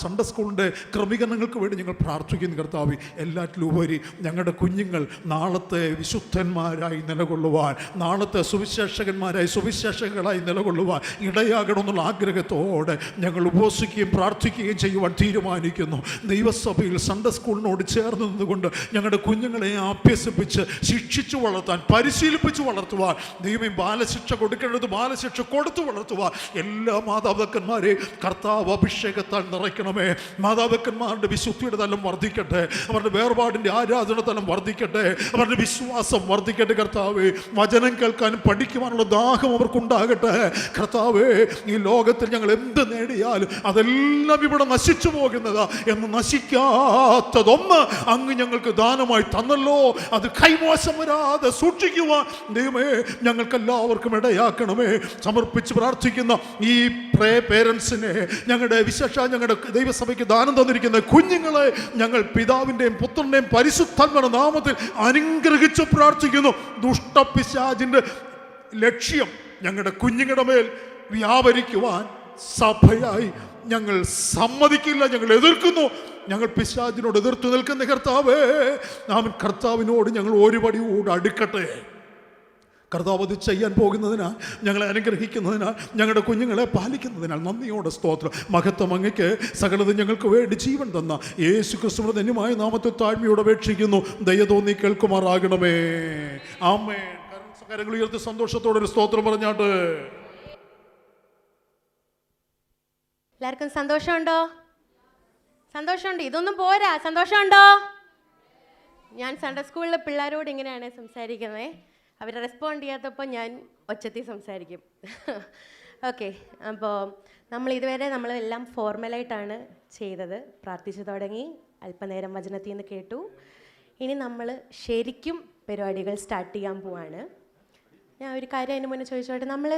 സൺഡേ സ്കൂളിൻ്റെ ക്രമീകരണങ്ങൾക്ക് വേണ്ടി ഞങ്ങൾ പ്രാർത്ഥിക്കുന്ന കർത്താവേ, എല്ലാറ്റിലുപരി ഞങ്ങളുടെ കുഞ്ഞുങ്ങൾ നാളത്തെ വിശുദ്ധന്മാരായി നിലകൊള്ളുവാൻ, നാളത്തെ സുവിശേഷകന്മാരായി നിലകൊള്ളുവാൻ ഇടയാകണമെന്നുള്ള ആഗ്രഹത്തോടെ ഞങ്ങൾ ഉപവസിക്കുകയും പ്രാർത്ഥിക്കുകയും ചെയ്യുവാൻ തീരുമാനിക്കുന്നു. ദൈവസഭയിൽ സൺഡേ സ്കൂളിനോട് ചേർന്ന് നിന്നുകൊണ്ട് ഞങ്ങളുടെ കുഞ്ഞുങ്ങളെ അഭ്യസിപ്പിച്ച് ശിക്ഷിച്ചു വളർത്താൻ, പരിശീലിപ്പിച്ച് വളർത്തുവാൻ, ദൈവം ബാലശിക്ഷ കൊടുക്കേണ്ടത് ബാലശിക്ഷ കൊടുത്തു വളർത്തുവാൻ എല്ലാ മാതാപിതാക്കന്മാരെയും കർത്താവ് അഭിഷേകത്താൽ നിറയ്ക്കണമേ. മാതാപിതാക്കന്മാരുടെ വിശുദ്ധിയുടെ തലം വർദ്ധിക്കട്ടെ, അവരുടെ വേർപാടിൻ്റെ ആരാധന തലം വർദ്ധിക്കട്ടെ, അവരുടെ വിശ്വാസം വർദ്ധിക്കട്ടെ. കർത്താവേ, വചനം കേൾക്കാനും പഠിക്കുവാനുള്ള ദാഹം അവർക്കുണ്ടാകട്ടെ. കർത്താവേ, ഈ ലോകത്തിൽ ഞങ്ങൾ എന്ത് നേടിയാലും അതെല്ലാം ഇവിടെ നശിച്ചു പോകുന്നതാ എന്ന് നശിക്കാത്തതൊന്ന് അങ്ങ് ഞങ്ങൾക്ക് ദാനമായി തന്നല്ലോ. അത് കൈമോശം വരാതെ സൂക്ഷിക്കുവാൻ ദൈവമേ ഞങ്ങൾക്കെല്ലാവർക്കും ഇടയാക്കണമേ. സമർപ്പിച്ച് പ്രാർത്ഥിക്കുന്ന ഈ പേരൻസിനെ, ഞങ്ങളുടെ ദൈവസഭയ്ക്ക് ദാനം തന്നിരിക്കുന്ന കുഞ്ഞുങ്ങളെ ഞങ്ങൾ പിതാവിൻ്റെയും പുത്രൻ്റെയും പരിശുദ്ധാത്മാവിന്റെ നാമത്തിൽ അനുഗ്രഹിച്ച് പ്രാർത്ഥിക്കുന്നു. ദുഷ്ടപിശാചിൻ്റെ ലക്ഷ്യം ഞങ്ങളുടെ കുഞ്ഞുങ്ങളുടെ മേൽ വ്യാപരിക്കുവാൻ സഭയായി ഞങ്ങൾ സമ്മതിക്കില്ല. ഞങ്ങൾ എതിർക്കുന്നു. ഞങ്ങൾ പിശാചിനോട് എതിർത്ത് നിൽക്കുന്ന കർത്താവേ, കർത്താവിനോട് ഞങ്ങൾ ഒരു പടി കൂടെ അടുക്കട്ടെ. കർത്താവ് അത് ചെയ്യാൻ പോകുന്നതിനാൽ, ഞങ്ങളെ അനുഗ്രഹിക്കുന്നതിനാൽ, ഞങ്ങളുടെ കുഞ്ഞുങ്ങളെ പാലിക്കുന്നതിനാൽ നന്ദിയോടെ സ്തോത്രം. മഹത്വം അങ്ങയ്ക്ക്. സകലതും ഞങ്ങൾക്ക് വേണ്ടി ജീവൻ തന്ന യേശു ക്രിസ്തുവിന്റെ ധന്യമായ നാമത്തെ താഴ്മയോടെ അപേക്ഷിക്കുന്നു. ദയ തോന്നി കേൾക്കുമാറാകണമേ. ആമേൻ. കരങ്ങൾ ഉയർത്തി സന്തോഷത്തോടെ ഒരു സ്തോത്രം പറഞ്ഞാട്ട്. എല്ലാവർക്കും സന്തോഷമുണ്ടോ? സന്തോഷമുണ്ട്. ഇതൊന്നും പോരാ. സന്തോഷമുണ്ടോ? ഞാൻ സൺഡേ സ്കൂളിലെ പിള്ളേരോട് ഇങ്ങനെയാണ് സംസാരിക്കുന്നത്. അവർ റെസ്പോണ്ട് ചെയ്യാത്തപ്പോൾ ഞാൻ ഒച്ചത്തിൽ സംസാരിക്കും. ഓക്കെ, അപ്പോൾ നമ്മളെല്ലാം ഫോർമലായിട്ടാണ് ചെയ്തത്. പ്രാർത്ഥിച്ചു തുടങ്ങി, അല്പനേരം വചനത്തിൽ നിന്ന് കേട്ടു. ഇനി നമ്മൾ ശരിക്കും പരിപാടികൾ സ്റ്റാർട്ട് ചെയ്യാൻ പോവാണ്. ഞാൻ ഒരു കാര്യം അതിന് മുന്നേ ചോദിച്ചോട്ടെ, നമ്മൾ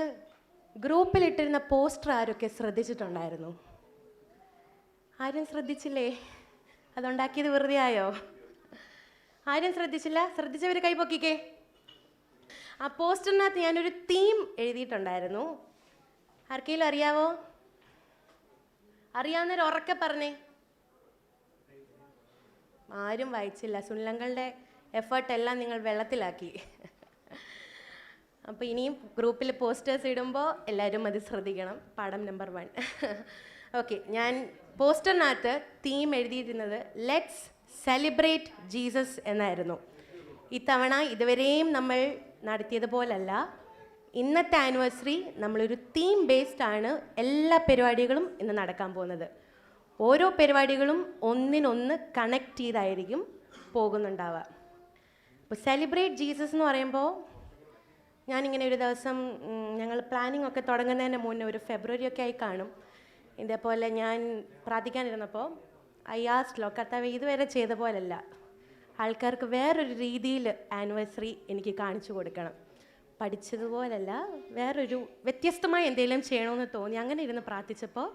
ഗ്രൂപ്പിലിട്ടിരുന്ന പോസ്റ്റർ ആരൊക്കെ ശ്രദ്ധിച്ചിട്ടുണ്ടായിരുന്നു? ആരും ശ്രദ്ധിച്ചില്ലേ? അതുണ്ടാക്കിയത് വെറുതെ ആയോ? ആരും ശ്രദ്ധിച്ചില്ല? ശ്രദ്ധിച്ചവർ കൈപൊക്കിക്കേ. ആ പോസ്റ്ററിനകത്ത് ഞാനൊരു തീം എഴുതിയിട്ടുണ്ടായിരുന്നു. ആർക്കെങ്കിലും അറിയാവോ? അറിയാവുന്നവർ ഉറക്കെ പറഞ്ഞേ. ആരും വായിച്ചില്ല. സുനിലങ്ങളുടെ എഫേർട്ടെല്ലാം നിങ്ങൾ വെള്ളത്തിലാക്കി. അപ്പോൾ ഇനിയും ഗ്രൂപ്പിൽ പോസ്റ്റേഴ്സ് ഇടുമ്പോൾ എല്ലാവരും അത് ശ്രദ്ധിക്കണം. പാഠം നമ്പർ 1. ഓക്കെ, ഞാൻ പോസ്റ്ററിനകത്ത് തീം എഴുതിയിരുന്നത് ലെറ്റ്സ് സെലിബ്രേറ്റ് ജീസസ് എന്നായിരുന്നു. ഇത്തവണ ഇതുവരെയും നമ്മൾ നടത്തിയതുപോലല്ല, ഇന്നത്തെ ആനിവേഴ്സറി നമ്മളൊരു തീം ബേസ്ഡ് ആണ് എല്ലാ പരിപാടികളും ഇന്ന് നടക്കാൻ പോകുന്നത്. ഓരോ പരിപാടികളും ഒന്നിനൊന്ന് കണക്ട് ചെയ്തായിരിക്കും പോകുന്നുണ്ടാവുക. അപ്പോൾ സെലിബ്രേറ്റ് ജീസസ് എന്ന് പറയുമ്പോൾ ഞാനിങ്ങനെ ഒരു ദിവസം ഞങ്ങൾ പ്ലാനിങ് ഒക്കെ തുടങ്ങുന്നതിന് മുന്നേ ഒരു ഫെബ്രുവരി ഒക്കെ ആയി കാണും, ഇതേപോലെ ഞാൻ പ്രാർത്ഥിക്കാനിരുന്നപ്പോൾ അയ്യാസ്ലോ കർത്താവ് ഇതുവരെ ചെയ്ത പോലല്ല, ആൾക്കാർക്ക് വേറൊരു രീതിയിൽ ആനിവേഴ്സറി എനിക്ക് കാണിച്ചു കൊടുക്കണം, പഠിച്ചതുപോലല്ല വേറൊരു വ്യത്യസ്തമായി എന്തെങ്കിലും ചെയ്യണമെന്ന് തോന്നി. അങ്ങനെ ഇരുന്ന് പ്രാർത്ഥിച്ചപ്പോൾ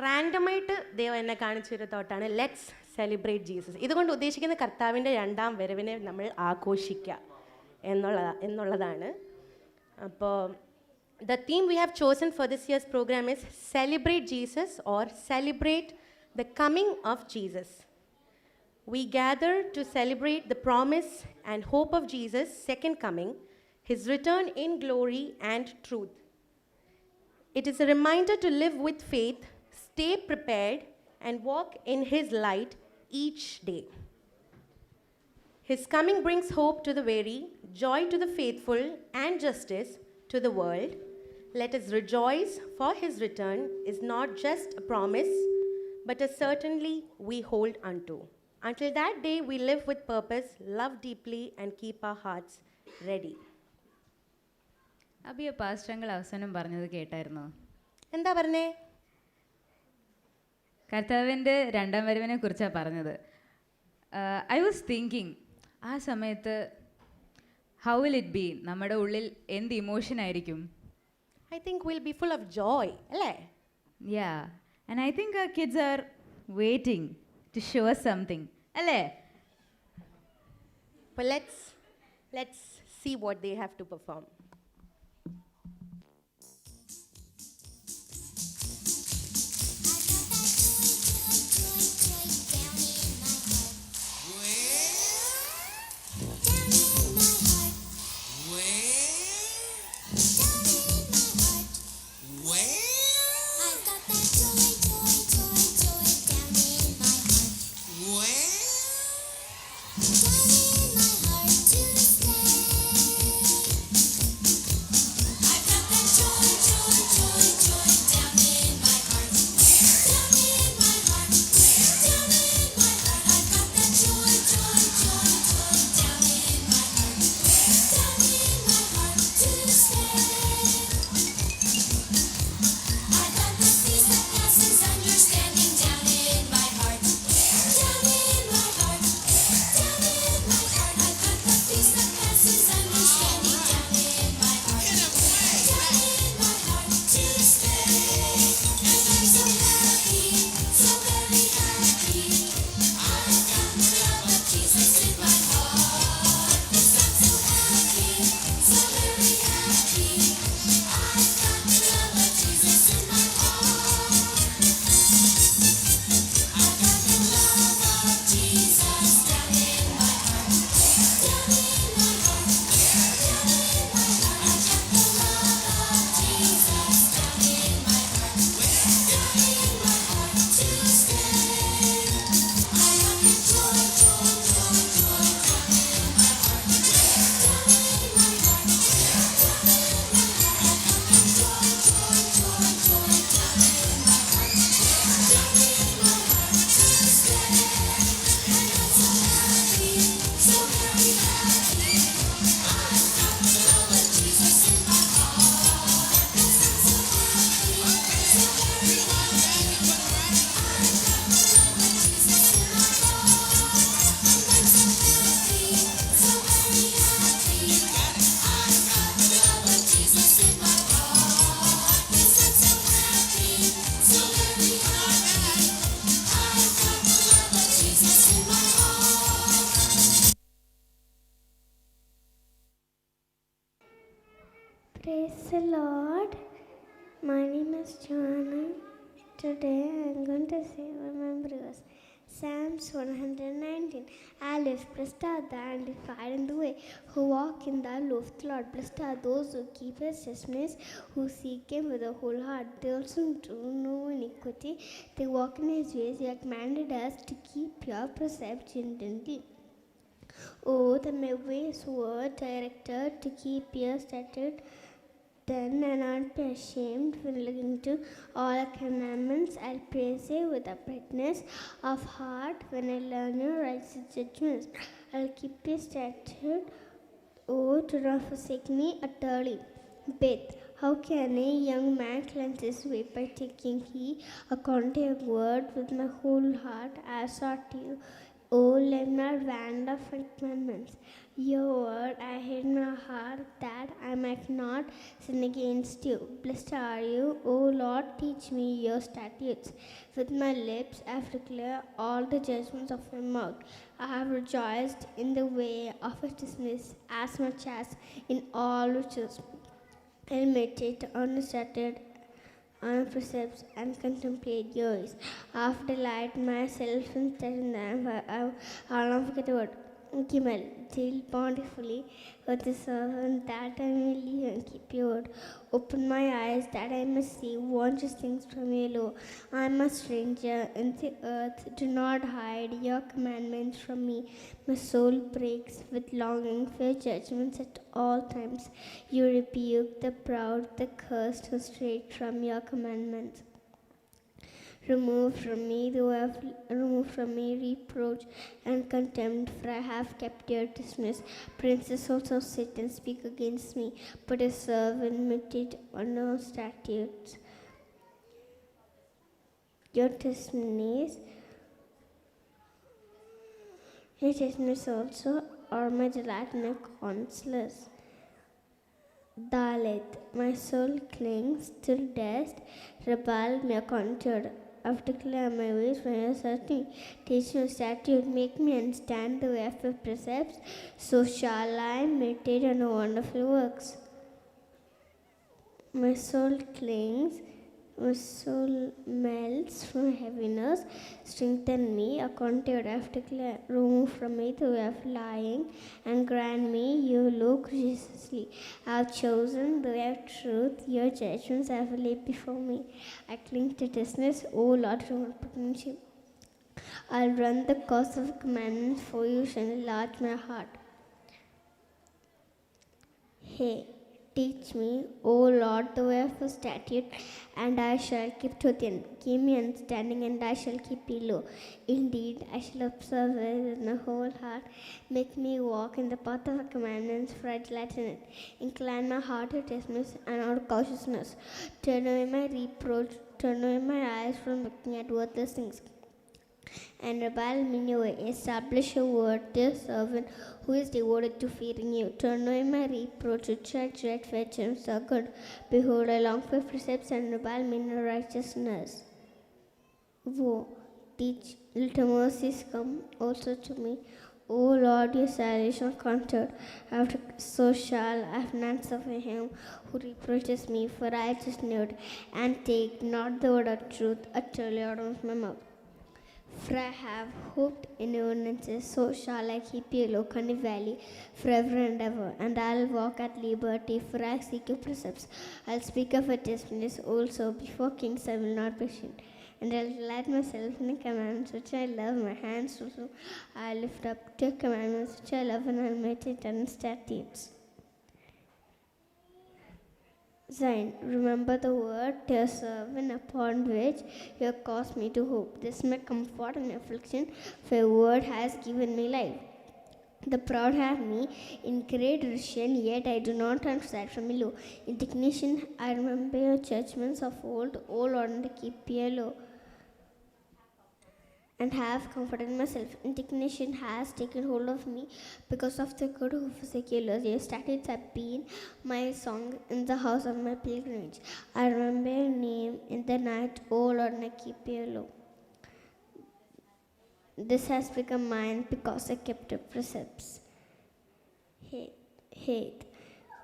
റാൻഡമായിട്ട് ദൈവം എന്നെ കാണിച്ചൊരു തോട്ടാണ് ലെറ്റ്സ് സെലിബ്രേറ്റ് ജീസസ്. ഇതുകൊണ്ട് ഉദ്ദേശിക്കുന്ന കർത്താവിൻ്റെ 2ാം വരവിനെ നമ്മൾ ആഘോഷിക്കുക എന്നുള്ളതാണ്. അപ്പോൾ the theme we have chosen for this year's program is Celebrate Jesus or Celebrate the Coming of Jesus. We gather to celebrate the promise and hope of Jesus' second coming, his return in glory and truth. It is a reminder to live with faith, stay prepared, and walk in his light each day. His coming brings hope to the weary, joy to the faithful, and justice to the world. Let us rejoice, for his return is not just a promise, but a certainty we hold unto. Until that day, we live with purpose, love deeply, and keep our hearts ready. അബിയ പാസ്റ്റങ്ങൾ അവസാനം പറഞ്ഞത് കേട്ടായിരുന്നോ? എന്താ പറഞ്ഞേ? കർത്താവിൻ്റെ 2ാം വരവിനെ കുറിച്ചാണ് പറഞ്ഞത്. I was thinking, ആ സമയത്ത് ഹൗ വിൽ ഇറ്റ് ബി, നമ്മുടെ ഉള്ളിൽ എന്ത് ഇമോഷൻ ആയിരിക്കും? I think we'll be full of joy, അല്ലേ? Yeah, and I think our kids are waiting to show us something, അല്ലേ? But let's see what they have to perform. Praise the Lord. My name is Joanna. Today I am going to say one of my verse. Psalms 119. Aleph, blessed are the undefied in the way, who walk in the lofty Lord. Blessed are those who keep his testimonies, who seek him with a whole heart. They also do no iniquity. They walk in his ways. He has commanded us to keep your precepts diligently. Oh, that my ways were directed to keep your statute. Then I not be ashamed when looking to all the commandments. I'll praise you with uprightness of heart when I learn your righteous judgments. I'll keep your statute. Oh, do not forsake me utterly. Beth, how can a young man cleanse his way by taking heed according to your word? With my whole heart I sought you. Oh, let me not wander from commandments. Your word I hid in my heart that I might not sin against you. Blessed are you, O Lord, teach me your statutes. With my lips I have declared all the judgments of your mouth. I have rejoiced in the way of his dismiss as much as in all riches. I meditate on the statute, on precepts, and contemplate yours. I have delight myself in studying them. I will not forget the word. Gimel, deal bountifully with the servant that I may live and keep your word. Open my eyes that I may see wondrous things from your law. I am a stranger in the earth. Do not hide your commandments from me. My soul breaks with longing for your judgments at all times. You rebuke the proud, the cursed, who stray from your commandments. Remove from me reproach and contempt, for I have kept your dismiss. Princes also sit and speak against me, but a servant meditate on your statutes. Your testimonies also are my delight and my consolers. Dalit, my soul clings till death, rebel me conquered. After declare my ways when you are searching, teach me statute, make me understand the way of your precepts, so shall I meditate on your wonderful works. My soul clings, my soul melts from heaviness. Strengthen me according to your after declare. Remove from me the way of lying, and grant me your law graciously. I have chosen the way of truth. Your judgments I have laid before me. I cling to righteousness, O Lord, from potential. I'll run the course of commandments, for you shall enlarge my heart. Hey. Teach me, O Lord, the way of your statute, and I shall keep to the end. Give me understanding, and I shall keep you low. Indeed, I shall observe it with my whole heart. Make me walk in the path of your commandments, for I delight in it. Incline my heart to dismiss and out of cautiousness. Turn away my reproach, turn away my eyes from looking at worthless things, and rebel me in your way. Establish your word to your servant who is devoted to fearing you. Turn away my reproach, which I dread, for gems are good. Behold, I long for precepts, and rebel me in your righteousness. Woe, teach, little mercies come also to me. O Lord, your salvation conquered. After so shall I have none suffer him who reproaches me, for I just knew it, and take not the word of truth utterly out of my mouth. For I have hoped in your ordinances, so shall I keep your law continually forever and ever. And I'll walk at liberty, for I seek your precepts. I'll speak of your testimonies also. Before kings I will not be ashamed. And I'll delight myself in the commandments which I love. My hands also I lift up to your commandments which I love, and I'll meditate on statutes. Zion, remember the word to your servant upon which you have caused me to hope. This is my comfort in affliction, for your word has given me life. The proud have me in great derision, yet I do not turn aside from your law. Indignation, I remember your judgments of old, O Lord, and I keep your law, and have comforted myself. Indignation has taken hold of me because of the good who forsake your laws. Your statutes have been my song in the house of my pilgrimage. I remember your name in the night, O Lord, and I keep your law. This has become mine because I kept your precepts. Hate.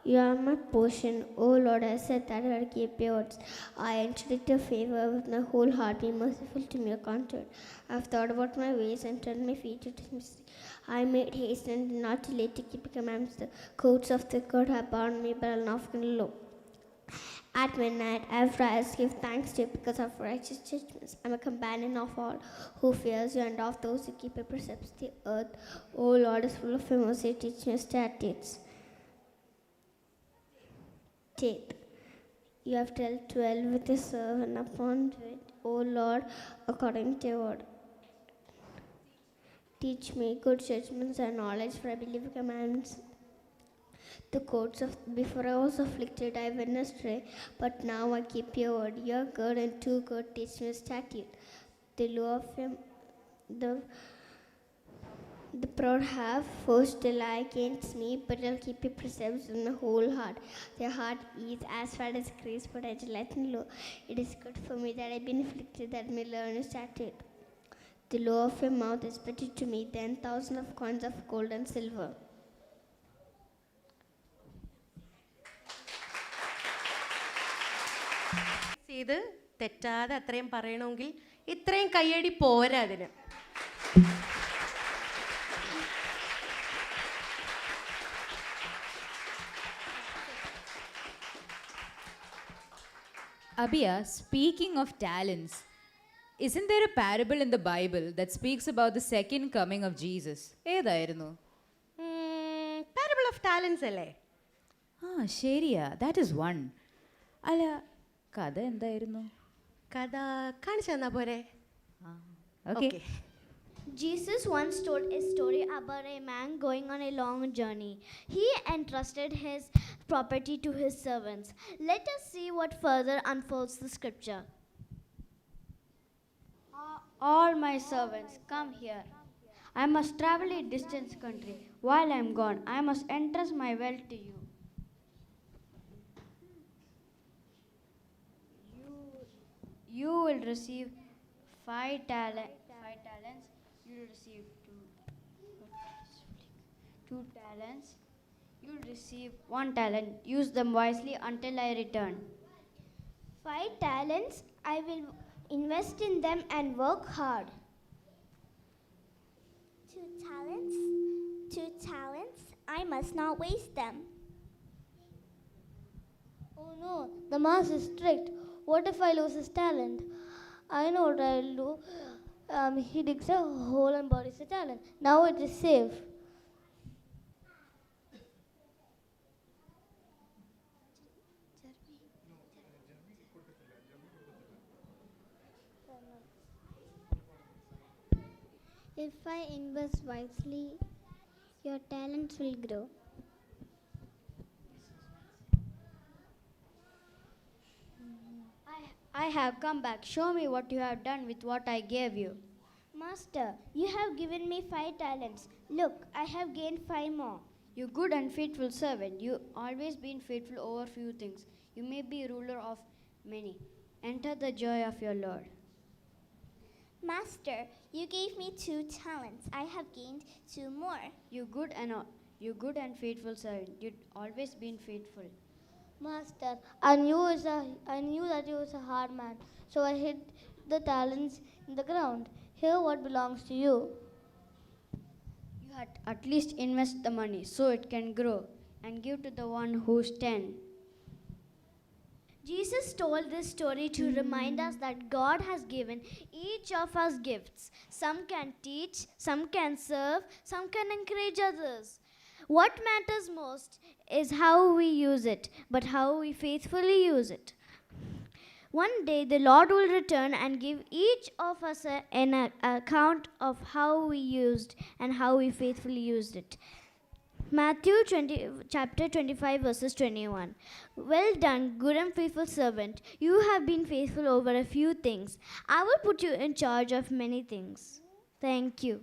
You are my portion, O Lord. I said that I would keep your words. I entered into favor with my whole heart. Be merciful to me, O content. I have thought about my ways and turned my feet to mystery. I made haste and did not delay to keep the commandments. The courts of the court have bound me, but I'll not low. At midnight, after I give thanks to you because of righteous judgments. I'm a companion of all who fears you and of those who keep your precepts. The earth, O Lord, is full of your mercy. Teach me your statutes. Teeth. You have dealt well with your servant upon it, O Lord, according to your word. Teach me good judgments and knowledge, for I believe your commandments. The courts of before I was afflicted, I went astray, but now I keep your word. You are good and too good. Teach me your statute. The law of him, the proud have forced to lie against me, but I'll keep your precepts in my whole heart. Their heart is as fat as grace, but I delight in law. It is good for me that I've been afflicted, that I may learn your statute. The law of your mouth is better to me than 1,000 of coins of gold and silver. ചെയ്ത് തെറ്റാതെ അത്രയും പറയണമെങ്കിൽ ഇത്രയും കയ്യടി പോരാ അതിന്. Abia, speaking of talents, isn't there a parable in the Bible that speaks about the second coming of Jesus? ഏതായിരുന്നു? Parable of talents അല്ലേ? ശരിയാ, ദാറ്റ് ഈസ് വൺ. അല്ല, കഥ എന്തായിരുന്നു? കഥ കാണിച്ചു തന്നാ പോരെ? Okay. Jesus once told a story about a man going on a long journey. He entrusted his property to his servants. Let us see what further unfolds the scripture. All my servants, come here. I must travel a distant country. While I am gone, I must entrust my wealth to you. You will receive 5 talents. You will receive 2 talents. You will receive 1 talent. Use them wisely until I return. 5 talents, I will invest in them and work hard. 2 talents? 2 talents? I must not waste them. Oh no, the master is strict. What if I lose his talent? I know what I'll do. He digs a hole and buries the talent. Now it is safe. If I invest wisely, your talents will grow. I have come back. Show me what you have done with what I gave you. Master, you have given me 5 talents. Look, I have gained 5 more. You good and faithful servant. You always been faithful over few things. You may be ruler of many. Enter the joy of your Lord. Master, you gave me 2 talents. I have gained 2 more. You good and faithful servant. You always been faithful. Master, I knew that he was a hard man, so I hid the talents in the ground. Here, what belongs to you? You had at least invest the money so it can grow and give to the one who's 10. Jesus told this story to remind us that God has given each of us gifts. Some can teach, some can serve, some can encourage others. What matters most is how we use it, but how we faithfully use it. One day the Lord will return and give each of us an account of how we used and how we faithfully used it. Matthew chapter 25 verses 21. Well done, good and faithful servant. You have been faithful over a few things. I will put you in charge of many things. Thank you.